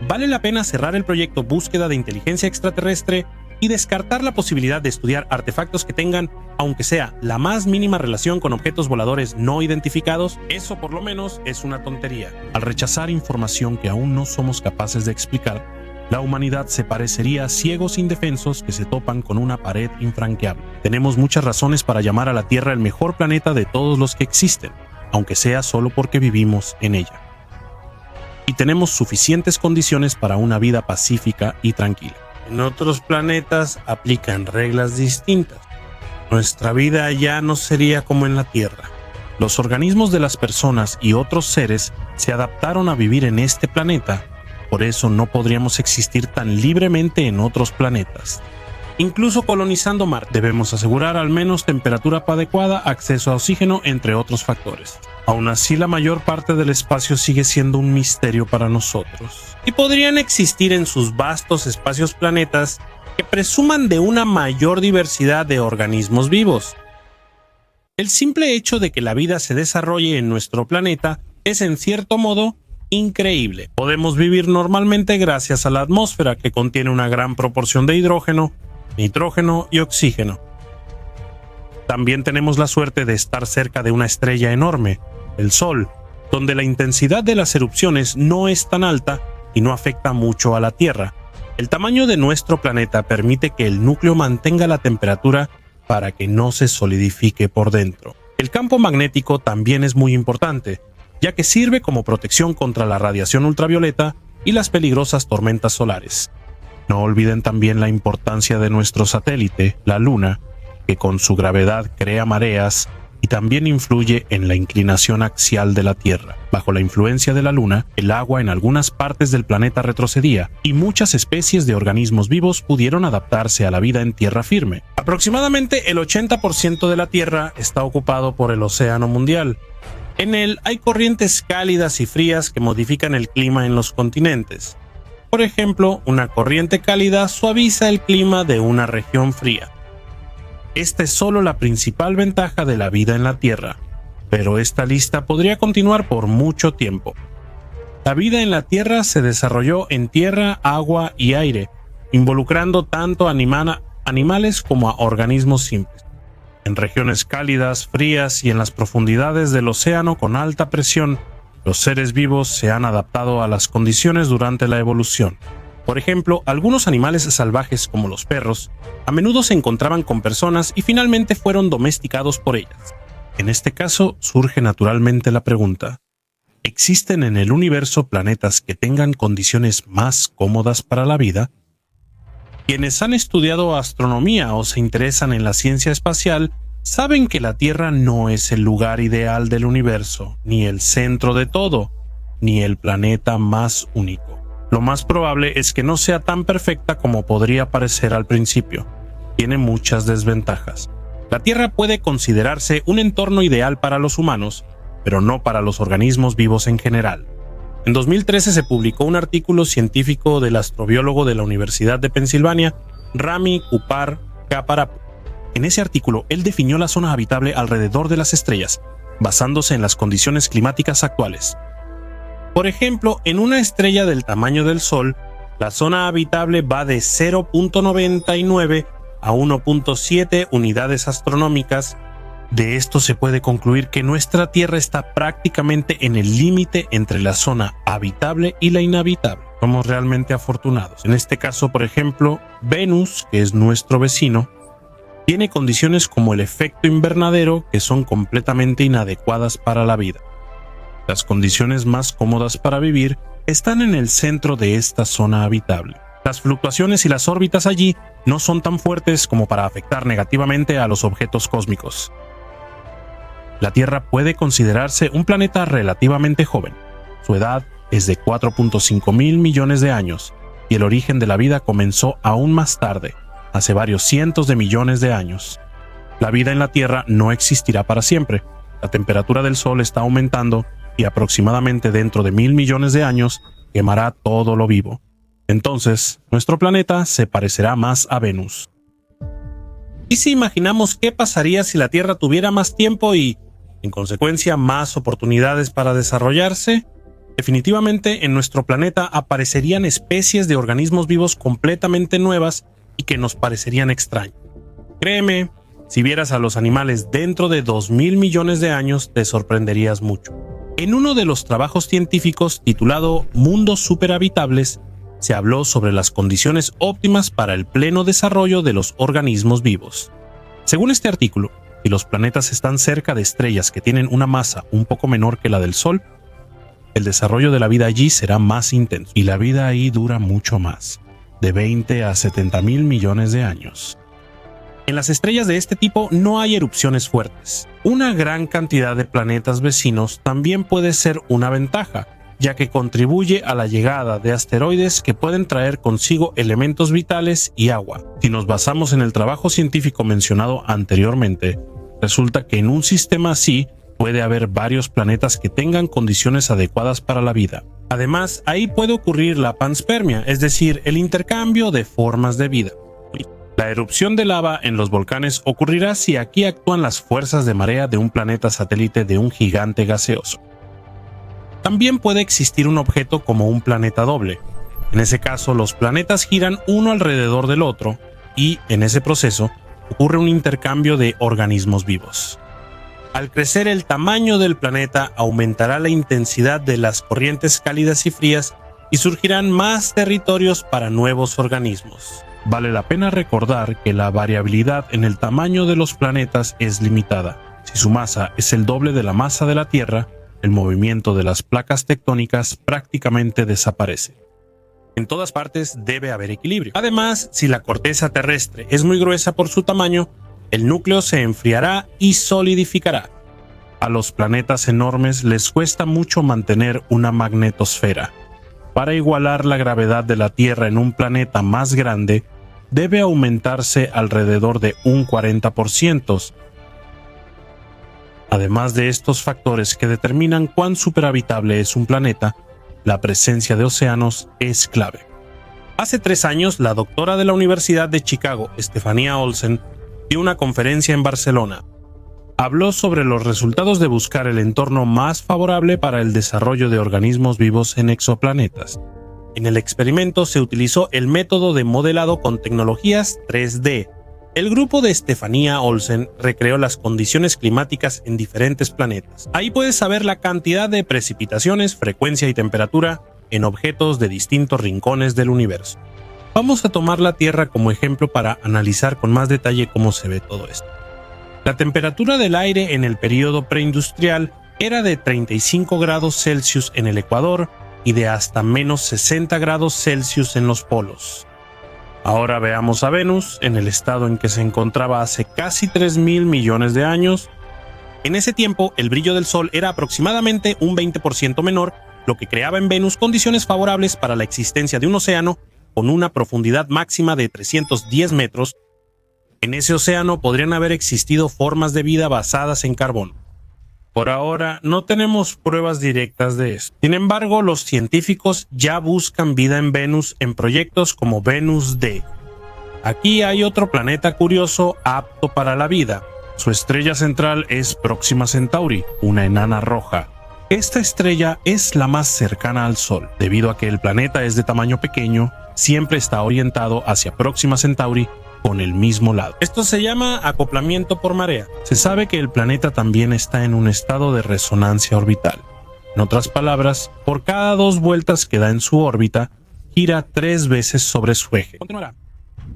Vale la pena cerrar el proyecto Búsqueda de Inteligencia Extraterrestre y descartar la posibilidad de estudiar artefactos que tengan, aunque sea la más mínima relación con objetos voladores no identificados. Eso por lo menos es una tontería. Al rechazar información que aún no somos capaces de explicar, la humanidad se parecería a ciegos indefensos que se topan con una pared infranqueable. Tenemos muchas razones para llamar a la Tierra el mejor planeta de todos los que existen, aunque sea solo porque vivimos en ella. Y tenemos suficientes condiciones para una vida pacífica y tranquila. En otros planetas aplican reglas distintas. Nuestra vida ya no sería como en la Tierra. Los organismos de las personas y otros seres se adaptaron a vivir en este planeta, por eso no podríamos existir tan libremente en otros planetas. Incluso colonizando Marte, debemos asegurar al menos temperatura adecuada, acceso a oxígeno, entre otros factores. Aún así, la mayor parte del espacio sigue siendo un misterio para nosotros. Y podrían existir en sus vastos espacios planetas que presuman de una mayor diversidad de organismos vivos. El simple hecho de que la vida se desarrolle en nuestro planeta es en cierto modo increíble. Podemos vivir normalmente gracias a la atmósfera, que contiene una gran proporción de hidrógeno, nitrógeno y oxígeno. También tenemos la suerte de estar cerca de una estrella enorme, el Sol, donde la intensidad de las erupciones no es tan alta y no afecta mucho a la Tierra. El tamaño de nuestro planeta permite que el núcleo mantenga la temperatura para que no se solidifique por dentro. El campo magnético también es muy importante, ya que sirve como protección contra la radiación ultravioleta y las peligrosas tormentas solares. No olviden también la importancia de nuestro satélite, la Luna, que con su gravedad crea mareas y también influye en la inclinación axial de la Tierra. Bajo la influencia de la Luna, el agua en algunas partes del planeta retrocedía y muchas especies de organismos vivos pudieron adaptarse a la vida en tierra firme. Aproximadamente el 80% de la Tierra está ocupado por el océano mundial. En él hay corrientes cálidas y frías que modifican el clima en los continentes. Por ejemplo, una corriente cálida suaviza el clima de una región fría. Esta es solo la principal ventaja de la vida en la Tierra, pero esta lista podría continuar por mucho tiempo. La vida en la Tierra se desarrolló en tierra, agua y aire, involucrando tanto animales como a organismos simples. En regiones cálidas, frías y en las profundidades del océano con alta presión, los seres vivos se han adaptado a las condiciones durante la evolución. Por ejemplo, algunos animales salvajes como los perros a menudo se encontraban con personas y finalmente fueron domesticados por ellas. En este caso surge naturalmente la pregunta: ¿existen en el universo planetas que tengan condiciones más cómodas para la vida? Quienes han estudiado astronomía o se interesan en la ciencia espacial saben que la Tierra no es el lugar ideal del universo, ni el centro de todo, ni el planeta más único. Lo más probable es que no sea tan perfecta como podría parecer al principio. Tiene muchas desventajas. La Tierra puede considerarse un entorno ideal para los humanos, pero no para los organismos vivos en general. En 2013 se publicó un artículo científico del astrobiólogo de la Universidad de Pensilvania, Rami Kupar Kaparapu. En ese artículo, él definió la zona habitable alrededor de las estrellas, basándose en las condiciones climáticas actuales. Por ejemplo, en una estrella del tamaño del Sol, la zona habitable va de 0.99 a 1.7 unidades astronómicas. De esto se puede concluir que nuestra Tierra está prácticamente en el límite entre la zona habitable y la inhabitable. Somos realmente afortunados. En este caso, por ejemplo, Venus, que es nuestro vecino, tiene condiciones como el efecto invernadero que son completamente inadecuadas para la vida. Las condiciones más cómodas para vivir están en el centro de esta zona habitable. Las fluctuaciones y las órbitas allí no son tan fuertes como para afectar negativamente a los objetos cósmicos. La Tierra puede considerarse un planeta relativamente joven. Su edad es de 4.5 mil millones de años y el origen de la vida comenzó aún más tarde, hace varios cientos de millones de años. La vida en la Tierra no existirá para siempre. La temperatura del Sol está aumentando y aproximadamente dentro de 1.000 millones de años quemará todo lo vivo. Entonces, nuestro planeta se parecerá más a Venus. ¿Y si imaginamos qué pasaría si la Tierra tuviera más tiempo y, en consecuencia, más oportunidades para desarrollarse? Definitivamente en nuestro planeta aparecerían especies de organismos vivos completamente nuevas y que nos parecerían extraños. Créeme, si vieras a los animales dentro de 2.000 millones de años, te sorprenderías mucho. En uno de los trabajos científicos titulado Mundos superhabitables, se habló sobre las condiciones óptimas para el pleno desarrollo de los organismos vivos. Según este artículo, si los planetas están cerca de estrellas que tienen una masa un poco menor que la del Sol, el desarrollo de la vida allí será más intenso y la vida ahí dura mucho más, de 20 a 70.000 millones de años. En las estrellas de este tipo no hay erupciones fuertes. Una gran cantidad de planetas vecinos también puede ser una ventaja, ya que contribuye a la llegada de asteroides que pueden traer consigo elementos vitales y agua. Si nos basamos en el trabajo científico mencionado anteriormente, resulta que en un sistema así puede haber varios planetas que tengan condiciones adecuadas para la vida. Además, ahí puede ocurrir la panspermia, es decir, el intercambio de formas de vida. La erupción de lava en los volcanes ocurrirá si aquí actúan las fuerzas de marea de un planeta satélite de un gigante gaseoso. También puede existir un objeto como un planeta doble. En ese caso, los planetas giran uno alrededor del otro y, en ese proceso, ocurre un intercambio de organismos vivos. Al crecer el tamaño del planeta, aumentará la intensidad de las corrientes cálidas y frías y surgirán más territorios para nuevos organismos. Vale la pena recordar que la variabilidad en el tamaño de los planetas es limitada. Si su masa es el doble de la masa de la Tierra, el movimiento de las placas tectónicas prácticamente desaparece. En todas partes debe haber equilibrio. Además, si la corteza terrestre es muy gruesa por su tamaño, el núcleo se enfriará y solidificará. A los planetas enormes les cuesta mucho mantener una magnetosfera. Para igualar la gravedad de la Tierra en un planeta más grande, debe aumentarse alrededor de un 40%. Además de estos factores que determinan cuán superhabitable es un planeta, la presencia de océanos es clave. Hace 3 años, la doctora de la Universidad de Chicago, Stefania Olsen, dio una conferencia en Barcelona. Habló sobre los resultados de buscar el entorno más favorable para el desarrollo de organismos vivos en exoplanetas. En el experimento se utilizó el método de modelado con tecnologías 3D. El grupo de Stefania Olsen recreó las condiciones climáticas en diferentes planetas. Ahí puedes saber la cantidad de precipitaciones, frecuencia y temperatura en objetos de distintos rincones del universo. Vamos a tomar la Tierra como ejemplo para analizar con más detalle cómo se ve todo esto. La temperatura del aire en el período preindustrial era de 35 grados Celsius en el Ecuador y de hasta menos 60 grados Celsius en los polos. Ahora veamos a Venus en el estado en que se encontraba hace casi 3.000 millones de años. En ese tiempo, el brillo del Sol era aproximadamente un 20% menor, lo que creaba en Venus condiciones favorables para la existencia de un océano con una profundidad máxima de 310 metros. En ese océano podrían haber existido formas de vida basadas en carbono. Por ahora no tenemos pruebas directas de esto. Sin embargo, los científicos ya buscan vida en Venus en proyectos como Venus D. Aquí hay otro planeta curioso apto para la vida. Su estrella central es Próxima Centauri, una enana roja. Esta estrella es la más cercana al Sol. Debido a que el planeta es de tamaño pequeño, siempre está orientado hacia Próxima Centauri con el mismo lado. Esto se llama acoplamiento por marea. Se sabe que el planeta también está en un estado de resonancia orbital. En otras palabras, por cada 2 vueltas que da en su órbita, gira 3 veces sobre su eje. Continuará.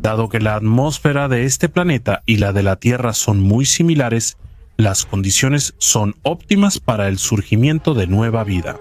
Dado que la atmósfera de este planeta y la de la Tierra son muy similares, las condiciones son óptimas para el surgimiento de nueva vida.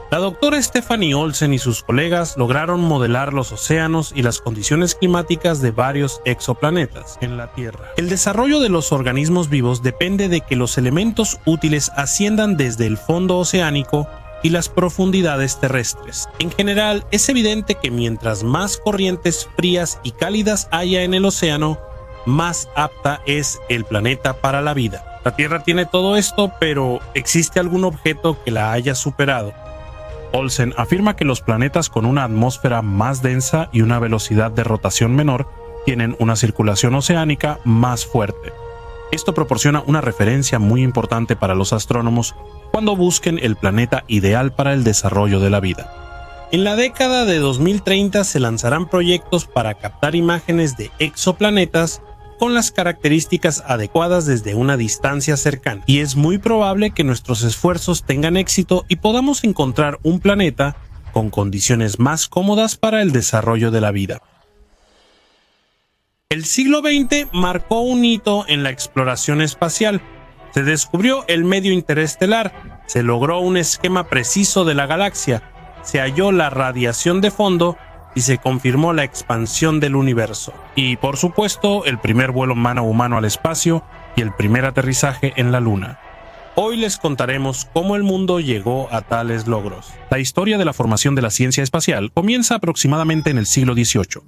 La doctora Stefanie Olsen y sus colegas lograron modelar los océanos y las condiciones climáticas de varios exoplanetas en la Tierra. El desarrollo de los organismos vivos depende de que los elementos útiles asciendan desde el fondo oceánico y las profundidades terrestres. En general, es evidente que mientras más corrientes frías y cálidas haya en el océano, más apta es el planeta para la vida. La Tierra tiene todo esto, pero ¿existe algún objeto que la haya superado? Olsen afirma que los planetas con una atmósfera más densa y una velocidad de rotación menor tienen una circulación oceánica más fuerte. Esto proporciona una referencia muy importante para los astrónomos cuando busquen el planeta ideal para el desarrollo de la vida. En la década de 2030 se lanzarán proyectos para captar imágenes de exoplanetas con las características adecuadas desde una distancia cercana, y es muy probable que nuestros esfuerzos tengan éxito y podamos encontrar un planeta con condiciones más cómodas para el desarrollo de la vida. El siglo XX marcó un hito en la exploración espacial. Se descubrió el medio interestelar, se logró un esquema preciso de la galaxia, se halló la radiación de fondo y se confirmó la expansión del universo. Y por supuesto, el primer vuelo humano al espacio y el primer aterrizaje en la Luna. Hoy les contaremos cómo el mundo llegó a tales logros. La historia de la formación de la ciencia espacial comienza aproximadamente en el siglo XVIII.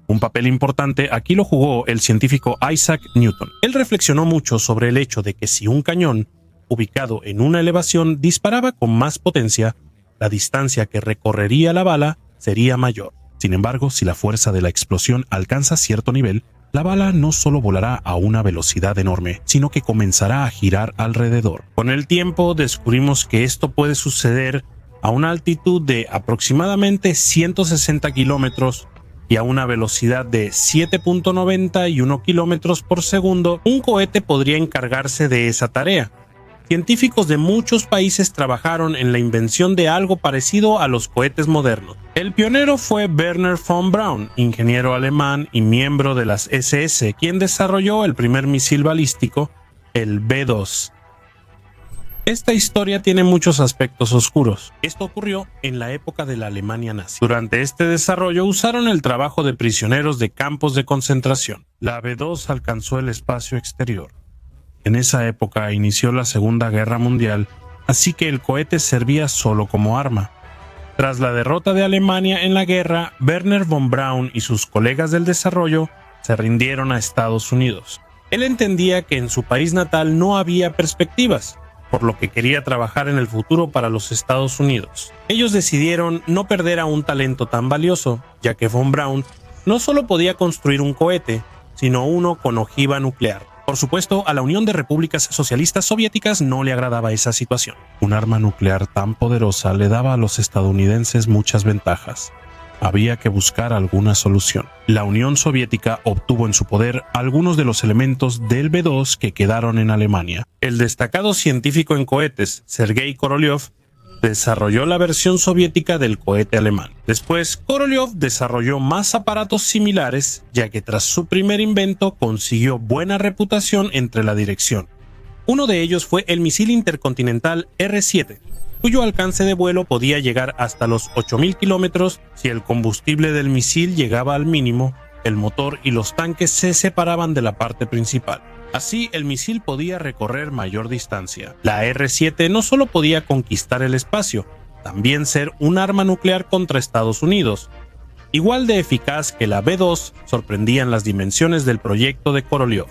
Un papel importante aquí lo jugó el científico Isaac Newton. Él reflexionó mucho sobre el hecho de que si un cañón, ubicado en una elevación, disparaba con más potencia, la distancia que recorrería la bala sería mayor. Sin embargo, si la fuerza de la explosión alcanza cierto nivel, la bala no solo volará a una velocidad enorme, sino que comenzará a girar alrededor. Con el tiempo descubrimos que esto puede suceder a una altitud de aproximadamente 160 kilómetros y a una velocidad de 7.91 kilómetros por segundo. Un cohete podría encargarse de esa tarea. científicos de muchos países trabajaron en la invención de algo parecido a los cohetes modernos. El pionero fue Wernher von Braun, ingeniero alemán y miembro de las SS, quien desarrolló el primer misil balístico, el B-2. Esta historia tiene muchos aspectos oscuros. Esto ocurrió en la época de la Alemania nazi. Durante este desarrollo usaron el trabajo de prisioneros de campos de concentración. La B-2 alcanzó el espacio exterior. En esa época inició la Segunda Guerra Mundial, así que el cohete servía solo como arma. Tras la derrota de Alemania en la guerra, Wernher von Braun y sus colegas del desarrollo se rindieron a Estados Unidos. Él entendía que en su país natal no había perspectivas, por lo que quería trabajar en el futuro para los Estados Unidos. Ellos decidieron no perder a un talento tan valioso, ya que von Braun no solo podía construir un cohete, sino uno con ojiva nuclear. Por supuesto, a la Unión de Repúblicas Socialistas Soviéticas no le agradaba esa situación. Un arma nuclear tan poderosa le daba a los estadounidenses muchas ventajas. Había que buscar alguna solución. La Unión Soviética obtuvo en su poder algunos de los elementos del B-2 que quedaron en Alemania. El destacado científico en cohetes, Sergei Korolev, desarrolló la versión soviética del cohete alemán. Después, Korolev desarrolló más aparatos similares, ya que tras su primer invento consiguió buena reputación entre la dirección. Uno de ellos fue el misil intercontinental R-7, cuyo alcance de vuelo podía llegar hasta los 8.000 kilómetros si el combustible del misil llegaba al mínimo, el motor y los tanques se separaban de la parte principal. Así, el misil podía recorrer mayor distancia. La R-7 no solo podía conquistar el espacio, también ser un arma nuclear contra Estados Unidos. Igual de eficaz que la B-2, sorprendían las dimensiones del proyecto de Korolev.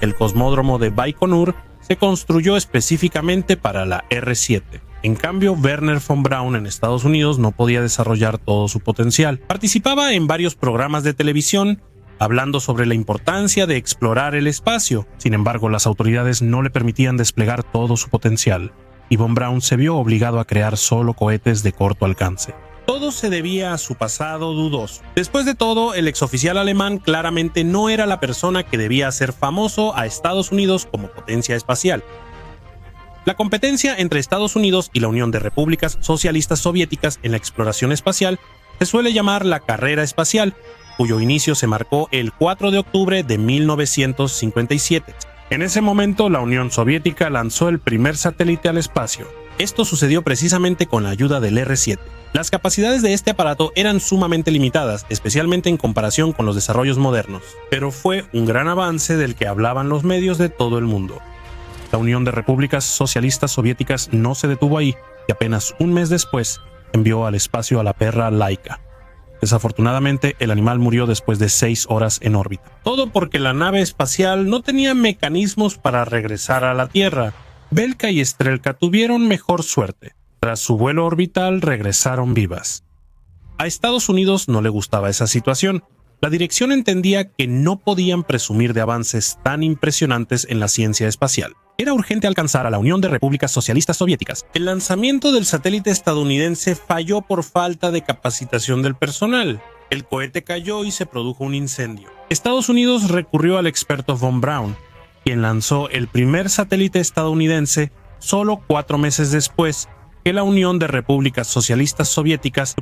El cosmódromo de Baikonur se construyó específicamente para la R-7. En cambio, Wernher von Braun en Estados Unidos no podía desarrollar todo su potencial. Participaba en varios programas de televisión, hablando sobre la importancia de explorar el espacio. Sin embargo, las autoridades no le permitían desplegar todo su potencial, y von Braun se vio obligado a crear solo cohetes de corto alcance. Todo se debía a su pasado dudoso. Después de todo, el exoficial alemán claramente no era la persona que debía hacer famoso a Estados Unidos como potencia espacial. La competencia entre Estados Unidos y la Unión de Repúblicas Socialistas Soviéticas en la exploración espacial se suele llamar la carrera espacial, cuyo inicio se marcó el 4 de octubre de 1957. En ese momento, la Unión Soviética lanzó el primer satélite al espacio. Esto sucedió precisamente con la ayuda del R-7. Las capacidades de este aparato eran sumamente limitadas, especialmente en comparación con los desarrollos modernos, pero fue un gran avance del que hablaban los medios de todo el mundo. La Unión de Repúblicas Socialistas Soviéticas no se detuvo ahí y apenas un mes después envió al espacio a la perra Laika. Desafortunadamente, el animal murió después de 6 horas en órbita. Todo porque la nave espacial no tenía mecanismos para regresar a la Tierra. Belka y Strelka tuvieron mejor suerte. Tras su vuelo orbital regresaron vivas. A Estados Unidos no le gustaba esa situación. La dirección entendía que no podían presumir de avances tan impresionantes en la ciencia espacial. Era urgente alcanzar a la Unión de Repúblicas Socialistas Soviéticas. El lanzamiento del satélite estadounidense falló por falta de capacitación del personal. El cohete cayó y se produjo un incendio. Estados Unidos recurrió al experto von Braun, quien lanzó el primer satélite estadounidense solo 4 meses después que la Unión de Repúblicas Socialistas Soviéticas.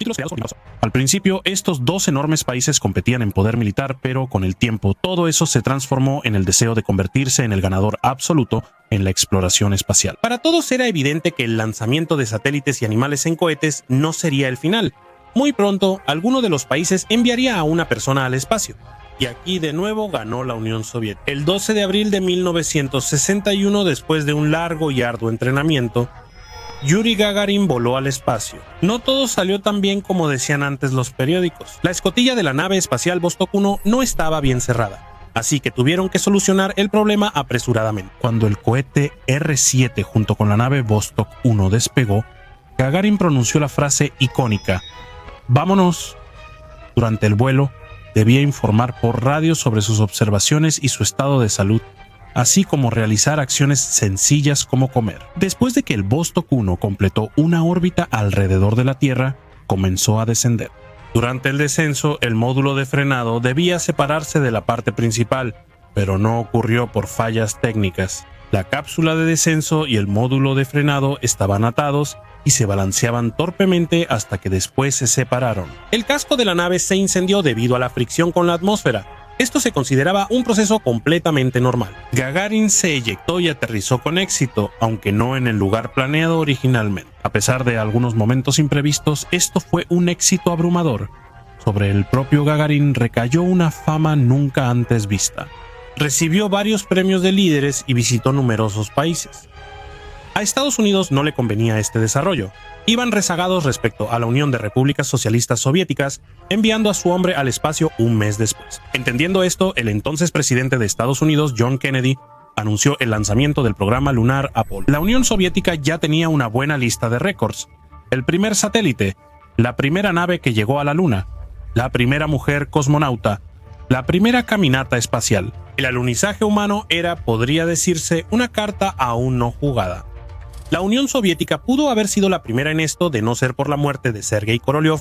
Al principio, estos dos enormes países competían en poder militar, pero con el tiempo todo eso se transformó en el deseo de convertirse en el ganador absoluto en la exploración espacial. Para todos era evidente que el lanzamiento de satélites y animales en cohetes no sería el final. Muy pronto, alguno de los países enviaría a una persona al espacio. Y aquí de nuevo ganó la Unión Soviética. El 12 de abril de 1961, después de un largo y arduo entrenamiento, Yuri Gagarin voló al espacio. No todo salió tan bien como decían antes los periódicos. La escotilla de la nave espacial Vostok 1 no estaba bien cerrada, así que tuvieron que solucionar el problema apresuradamente. Cuando el cohete R-7 junto con la nave Vostok 1 despegó, Gagarin pronunció la frase icónica: ¡vámonos! Durante el vuelo, debía informar por radio sobre sus observaciones y su estado de salud, así como realizar acciones sencillas como comer. Después de que el Vostok 1 completó una órbita alrededor de la Tierra, comenzó a descender. Durante el descenso, el módulo de frenado debía separarse de la parte principal, pero no ocurrió por fallas técnicas. La cápsula de descenso y el módulo de frenado estaban atados y se balanceaban torpemente hasta que después se separaron. El casco de la nave se incendió debido a la fricción con la atmósfera. Esto se consideraba un proceso completamente normal. Gagarin se eyectó y aterrizó con éxito, aunque no en el lugar planeado originalmente. A pesar de algunos momentos imprevistos, esto fue un éxito abrumador. Sobre el propio Gagarin recayó una fama nunca antes vista. Recibió varios premios de líderes y visitó numerosos países. A Estados Unidos no le convenía este desarrollo. Iban rezagados respecto a la Unión de Repúblicas Socialistas Soviéticas, enviando a su hombre al espacio un mes después. Entendiendo esto, el entonces presidente de Estados Unidos, John Kennedy, anunció el lanzamiento del programa lunar Apolo. La Unión Soviética ya tenía una buena lista de récords. El primer satélite, la primera nave que llegó a la Luna, la primera mujer cosmonauta, la primera caminata espacial. El alunizaje humano era, podría decirse, una carta aún no jugada. La Unión Soviética pudo haber sido la primera en esto de no ser por la muerte de Sergei Korolev,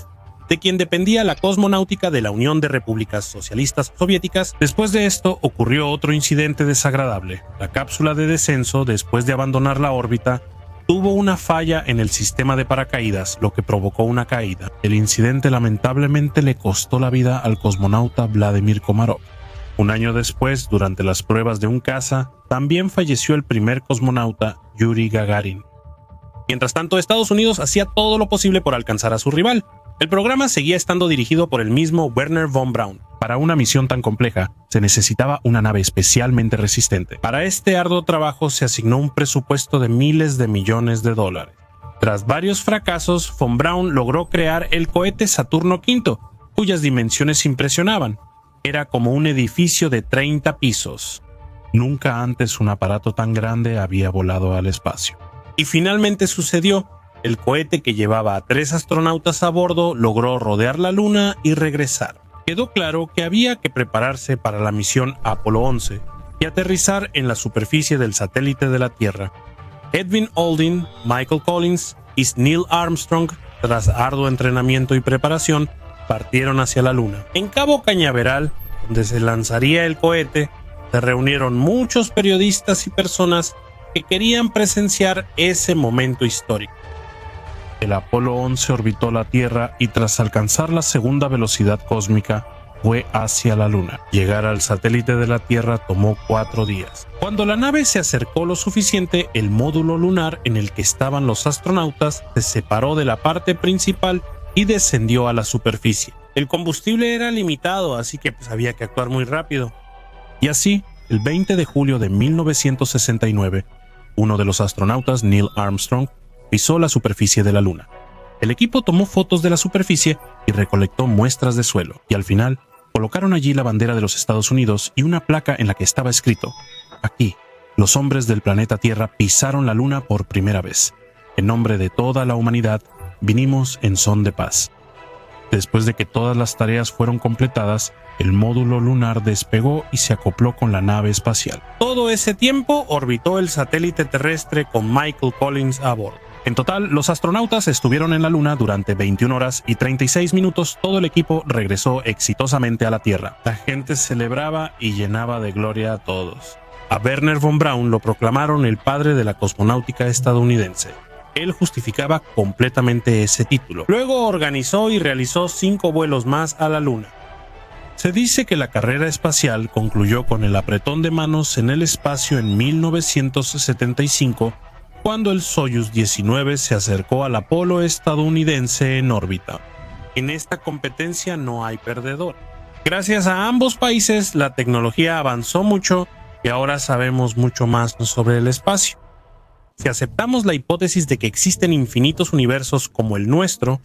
de quien dependía la cosmonáutica de la Unión de Repúblicas Socialistas Soviéticas. Después de esto ocurrió otro incidente desagradable. La cápsula de descenso, después de abandonar la órbita, tuvo una falla en el sistema de paracaídas, lo que provocó una caída. El incidente lamentablemente le costó la vida al cosmonauta Vladimir Komarov. Un año después, durante las pruebas de un caza, también falleció el primer cosmonauta, Yuri Gagarin. Mientras tanto, Estados Unidos hacía todo lo posible por alcanzar a su rival. El programa seguía estando dirigido por el mismo Wernher von Braun. Para una misión tan compleja, se necesitaba una nave especialmente resistente. Para este arduo trabajo se asignó un presupuesto de miles de millones de dólares. Tras varios fracasos, von Braun logró crear el cohete Saturno V, cuyas dimensiones impresionaban. Era como un edificio de 30 pisos. Nunca antes un aparato tan grande había volado al espacio. Y finalmente sucedió. El cohete, que llevaba a 3 astronautas a bordo, logró rodear la Luna y regresar. Quedó claro que había que prepararse para la misión Apolo 11 y aterrizar en la superficie del satélite de la Tierra. Edwin Aldrin, Michael Collins y Neil Armstrong, tras arduo entrenamiento y preparación, partieron hacia la Luna. En Cabo Cañaveral, donde se lanzaría el cohete, se reunieron muchos periodistas y personas que querían presenciar ese momento histórico. El Apolo 11 orbitó la Tierra y tras alcanzar la segunda velocidad cósmica, fue hacia la Luna. Llegar al satélite de la Tierra tomó 4 días. Cuando la nave se acercó lo suficiente, el módulo lunar en el que estaban los astronautas se separó de la parte principal y descendió a la superficie. El combustible era limitado, así que había que actuar muy rápido. Y así, el 20 de julio de 1969, uno de los astronautas, Neil Armstrong, pisó la superficie de la Luna. El equipo tomó fotos de la superficie y recolectó muestras de suelo, y al final colocaron allí la bandera de los Estados Unidos y una placa en la que estaba escrito: aquí, los hombres del planeta Tierra pisaron la Luna por primera vez. En nombre de toda la humanidad, vinimos en son de paz. Después de que todas las tareas fueron completadas, el módulo lunar despegó y se acopló con la nave espacial. Todo ese tiempo orbitó el satélite terrestre con Michael Collins a bordo. En total, los astronautas estuvieron en la Luna durante 21 horas y 36 minutos. Todo el equipo regresó exitosamente a la Tierra. La gente celebraba y llenaba de gloria a todos. A Wernher von Braun lo proclamaron el padre de la cosmonáutica estadounidense. Él justificaba completamente ese título. Luego organizó y realizó 5 vuelos más a la Luna. Se dice que la carrera espacial concluyó con el apretón de manos en el espacio en 1975, cuando el Soyuz 19 se acercó al Apolo estadounidense en órbita. En esta competencia no hay perdedor. Gracias a ambos países, la tecnología avanzó mucho y ahora sabemos mucho más sobre el espacio. Si aceptamos la hipótesis de que existen infinitos universos como el nuestro,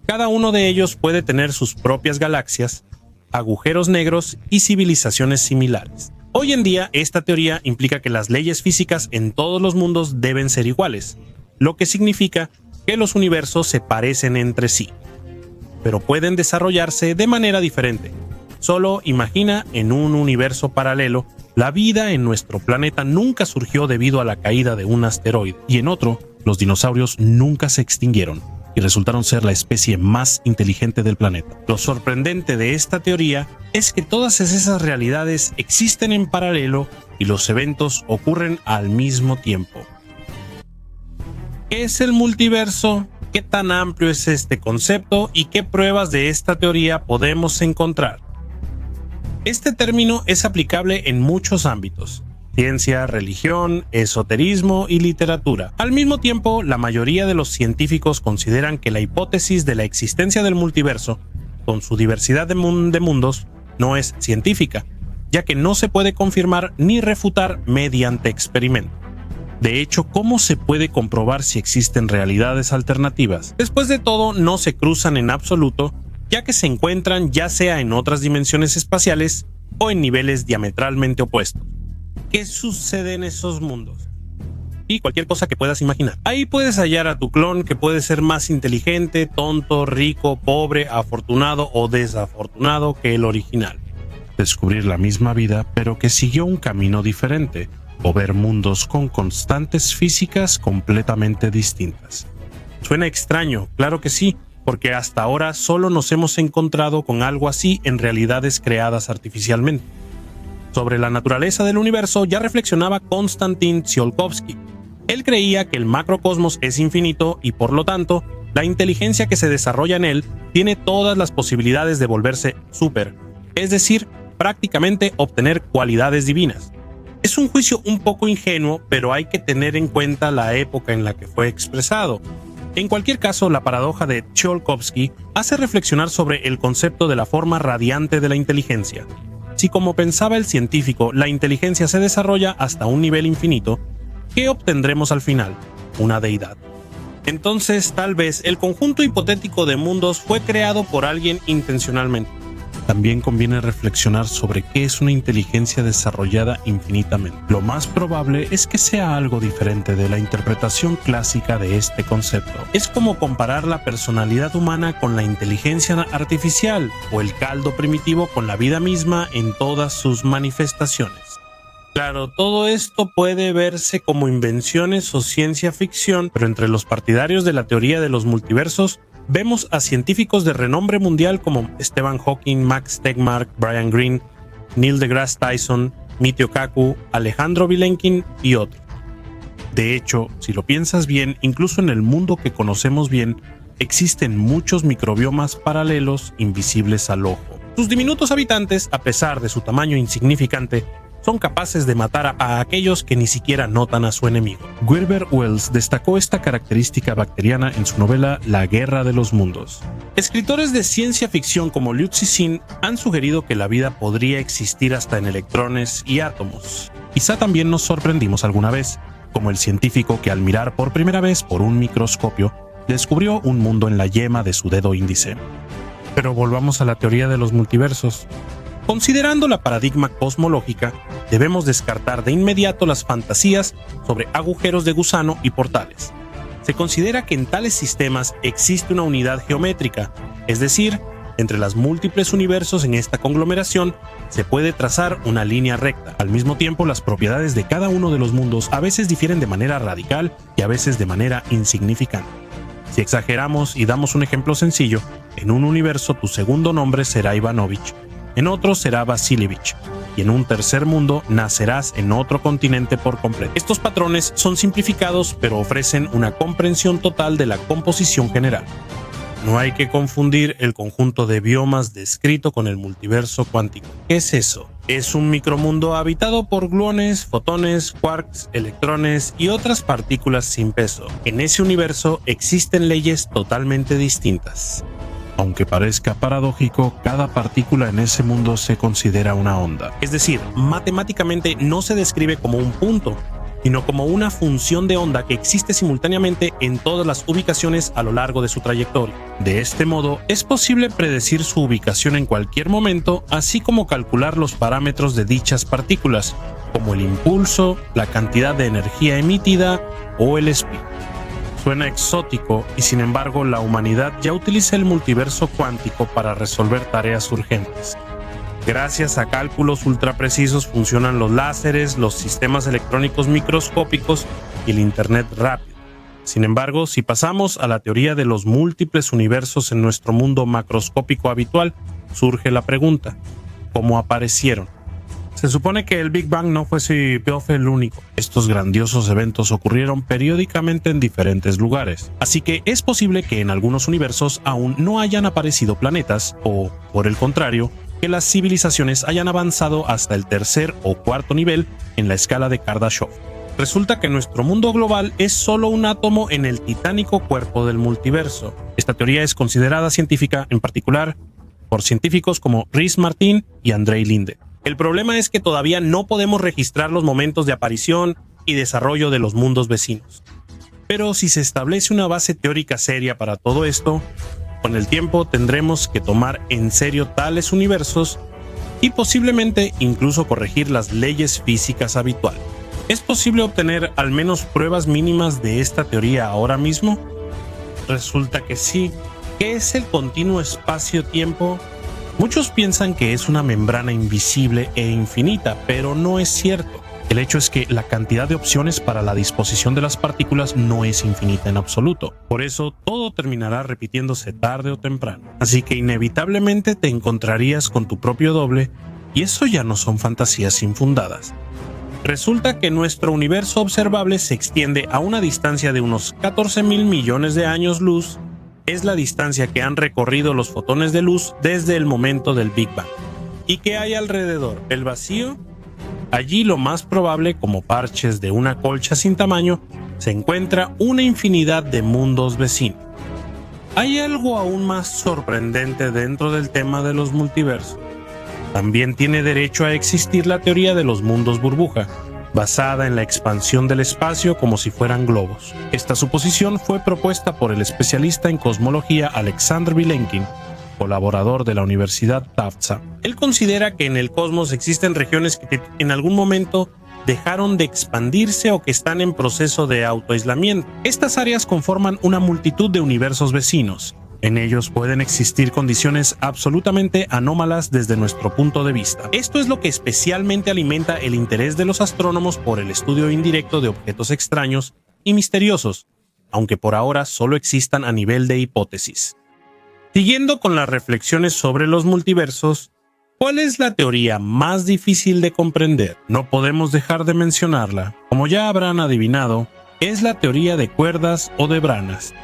cada uno de ellos puede tener sus propias galaxias, agujeros negros y civilizaciones similares. Hoy en día, esta teoría implica que las leyes físicas en todos los mundos deben ser iguales, lo que significa que los universos se parecen entre sí, pero pueden desarrollarse de manera diferente. Solo imagina en un universo paralelo, la vida en nuestro planeta nunca surgió debido a la caída de un asteroide, y en otro, los dinosaurios nunca se extinguieron. y resultaron ser la especie más inteligente del planeta. Lo sorprendente de esta teoría es que todas esas realidades existen en paralelo y los eventos ocurren al mismo tiempo. ¿Qué es el multiverso? ¿Qué tan amplio es este concepto y qué pruebas de esta teoría podemos encontrar? Este término es aplicable en muchos ámbitos: ciencia, religión, esoterismo y literatura. Al mismo tiempo, la mayoría de los científicos consideran que la hipótesis de la existencia del multiverso, con su diversidad de mundos, no es científica, ya que no se puede confirmar ni refutar mediante experimento. De hecho, ¿cómo se puede comprobar si existen realidades alternativas? Después de todo, no se cruzan en absoluto, ya que se encuentran ya sea en otras dimensiones espaciales o en niveles diametralmente opuestos. ¿Qué sucede en esos mundos? Y cualquier cosa que puedas imaginar. Ahí puedes hallar a tu clon, que puede ser más inteligente, tonto, rico, pobre, afortunado o desafortunado que el original. Descubrir la misma vida, pero que siguió un camino diferente, o ver mundos con constantes físicas completamente distintas. Suena extraño, claro que sí, porque hasta ahora solo nos hemos encontrado con algo así en realidades creadas artificialmente. Sobre la naturaleza del universo ya reflexionaba Konstantin Tsiolkovsky. Él creía que el macrocosmos es infinito y por lo tanto, la inteligencia que se desarrolla en él tiene todas las posibilidades de volverse súper, es decir, prácticamente obtener cualidades divinas. Es un juicio un poco ingenuo, pero hay que tener en cuenta la época en la que fue expresado. En cualquier caso, la paradoja de Tsiolkovsky hace reflexionar sobre el concepto de la forma radiante de la inteligencia. Si, como pensaba el científico, la inteligencia se desarrolla hasta un nivel infinito, ¿qué obtendremos al final? Una deidad. Entonces, tal vez el conjunto hipotético de mundos fue creado por alguien intencionalmente. También conviene reflexionar sobre qué es una inteligencia desarrollada infinitamente. Lo más probable es que sea algo diferente de la interpretación clásica de este concepto. Es como comparar la personalidad humana con la inteligencia artificial o el caldo primitivo con la vida misma en todas sus manifestaciones. Claro, todo esto puede verse como invenciones o ciencia ficción, pero entre los partidarios de la teoría de los multiversos vemos a científicos de renombre mundial como Stephen Hawking, Max Tegmark, Brian Greene, Neil deGrasse Tyson, Michio Kaku, Alejandro Vilenkin y otros. De hecho, si lo piensas bien, incluso en el mundo que conocemos bien, existen muchos microbiomas paralelos invisibles al ojo. Sus diminutos habitantes, a pesar de su tamaño insignificante, son capaces de matar a aquellos que ni siquiera notan a su enemigo. Wilbur Wells destacó esta característica bacteriana en su novela La Guerra de los Mundos. Escritores de ciencia ficción como Liu Cixin han sugerido que la vida podría existir hasta en electrones y átomos. Quizá también nos sorprendimos alguna vez, como el científico que al mirar por primera vez por un microscopio, descubrió un mundo en la yema de su dedo índice. Pero volvamos a la teoría de los multiversos. Considerando la paradigma cosmológica, debemos descartar de inmediato las fantasías sobre agujeros de gusano y portales. Se considera que en tales sistemas existe una unidad geométrica, es decir, entre los múltiples universos en esta conglomeración se puede trazar una línea recta. Al mismo tiempo, las propiedades de cada uno de los mundos a veces difieren de manera radical y a veces de manera insignificante. Si exageramos y damos un ejemplo sencillo, en un universo tu segundo nombre será Ivanovich, en otro será Vasilievich, y en un tercer mundo nacerás en otro continente por completo. Estos patrones son simplificados, pero ofrecen una comprensión total de la composición general. No hay que confundir el conjunto de biomas descrito con el multiverso cuántico. ¿Qué es eso? Es un micromundo habitado por gluones, fotones, quarks, electrones y otras partículas sin peso. En ese universo existen leyes totalmente distintas. Aunque parezca paradójico, cada partícula en ese mundo se considera una onda. Es decir, matemáticamente no se describe como un punto, sino como una función de onda que existe simultáneamente en todas las ubicaciones a lo largo de su trayectoria. De este modo, es posible predecir su ubicación en cualquier momento, así como calcular los parámetros de dichas partículas, como el impulso, la cantidad de energía emitida o el spin. Suena exótico y sin embargo la humanidad ya utiliza el multiverso cuántico para resolver tareas urgentes. Gracias a cálculos ultraprecisos funcionan los láseres, los sistemas electrónicos microscópicos y el internet rápido. Sin embargo, si pasamos a la teoría de los múltiples universos en nuestro mundo macroscópico habitual, surge la pregunta: ¿cómo aparecieron? Se supone que el Big Bang no fue el único. Estos grandiosos eventos ocurrieron periódicamente en diferentes lugares. Así que es posible que en algunos universos aún no hayan aparecido planetas o, por el contrario, que las civilizaciones hayan avanzado hasta el tercer o cuarto nivel en la escala de Kardashev. Resulta que nuestro mundo global es solo un átomo en el titánico cuerpo del multiverso. Esta teoría es considerada científica, en particular por científicos como Rhys Martin y Andrei Linde. El problema es que todavía no podemos registrar los momentos de aparición y desarrollo de los mundos vecinos. Pero si se establece una base teórica seria para todo esto, con el tiempo tendremos que tomar en serio tales universos y posiblemente incluso corregir las leyes físicas habituales. ¿Es posible obtener al menos pruebas mínimas de esta teoría ahora mismo? Resulta que sí. ¿Qué es el continuo espacio-tiempo? Muchos piensan que es una membrana invisible e infinita, pero no es cierto. El hecho es que la cantidad de opciones para la disposición de las partículas no es infinita en absoluto. Por eso, todo terminará repitiéndose tarde o temprano. Así que inevitablemente te encontrarías con tu propio doble, y eso ya no son fantasías infundadas. Resulta que nuestro universo observable se extiende a una distancia de unos 14.000 millones de años luz. Es la distancia que han recorrido los fotones de luz desde el momento del Big Bang. ¿Y qué hay alrededor? ¿El vacío? Allí lo más probable, como parches de una colcha sin tamaño, se encuentra una infinidad de mundos vecinos. Hay algo aún más sorprendente dentro del tema de los multiversos. También tiene derecho a existir la teoría de los mundos burbuja, basada en la expansión del espacio como si fueran globos. Esta suposición fue propuesta por el especialista en cosmología Alexander Vilenkin, colaborador de la Universidad Tufts. Él considera que en el cosmos existen regiones que en algún momento dejaron de expandirse o que están en proceso de autoaislamiento. Estas áreas conforman una multitud de universos vecinos. En ellos pueden existir condiciones absolutamente anómalas desde nuestro punto de vista. Esto es lo que especialmente alimenta el interés de los astrónomos por el estudio indirecto de objetos extraños y misteriosos, aunque por ahora solo existan a nivel de hipótesis. Siguiendo con las reflexiones sobre los multiversos, ¿cuál es la teoría más difícil de comprender? No podemos dejar de mencionarla. Como ya habrán adivinado, es la teoría de cuerdas o de branas.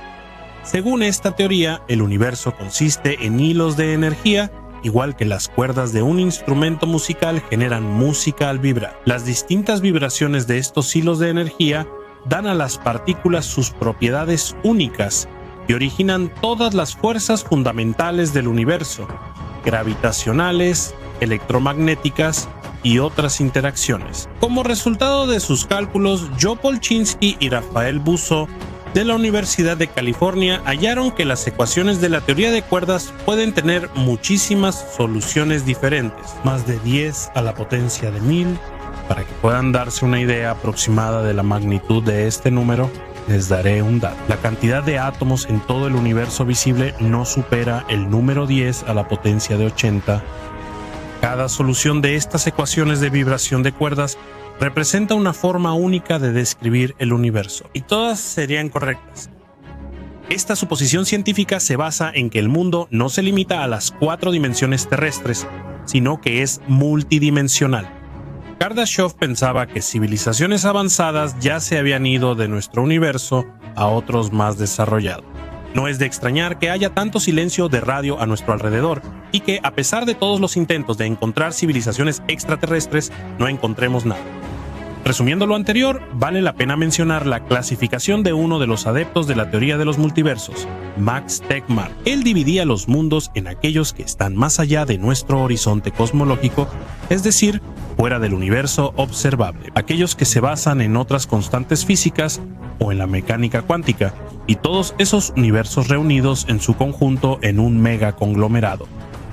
Según esta teoría, el universo consiste en hilos de energía, igual que las cuerdas de un instrumento musical generan música al vibrar. Las distintas vibraciones de estos hilos de energía dan a las partículas sus propiedades únicas y originan todas las fuerzas fundamentales del universo, gravitacionales, electromagnéticas y otras interacciones. Como resultado de sus cálculos, Joe Polchinski y Rafael Busso de la Universidad de California hallaron que las ecuaciones de la teoría de cuerdas pueden tener muchísimas soluciones diferentes, más de 10 a la potencia de 1000. Para que puedan darse una idea aproximada de la magnitud de este número, les daré un dato. La cantidad de átomos en todo el universo visible no supera el número 10 a la potencia de 80. Cada solución de estas ecuaciones de vibración de cuerdas representa una forma única de describir el universo, y todas serían correctas. Esta suposición científica se basa en que el mundo no se limita a las 4 dimensiones terrestres, sino que es multidimensional. Kardashev pensaba que civilizaciones avanzadas ya se habían ido de nuestro universo a otros más desarrollados. No es de extrañar que haya tanto silencio de radio a nuestro alrededor y que, a pesar de todos los intentos de encontrar civilizaciones extraterrestres, no encontremos nada. Resumiendo lo anterior, vale la pena mencionar la clasificación de uno de los adeptos de la teoría de los multiversos, Max Tegmark. Él dividía los mundos en aquellos que están más allá de nuestro horizonte cosmológico, es decir, fuera del universo observable, aquellos que se basan en otras constantes físicas o en la mecánica cuántica, y todos esos universos reunidos en su conjunto en un mega conglomerado.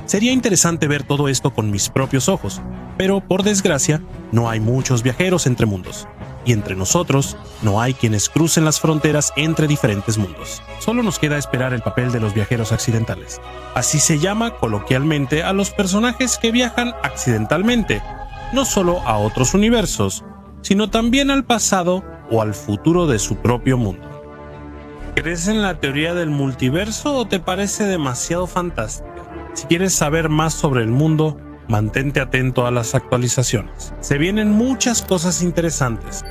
Sería interesante ver todo esto con mis propios ojos, pero por desgracia no hay muchos viajeros entre mundos, y entre nosotros no hay quienes crucen las fronteras entre diferentes mundos. Solo nos queda esperar el papel de los viajeros accidentales. Así se llama coloquialmente a los personajes que viajan accidentalmente, no solo a otros universos, sino también al pasado o al futuro de su propio mundo. ¿Crees en la teoría del multiverso o te parece demasiado fantástica? Si quieres saber más sobre el mundo, mantente atento a las actualizaciones. Se vienen muchas cosas interesantes.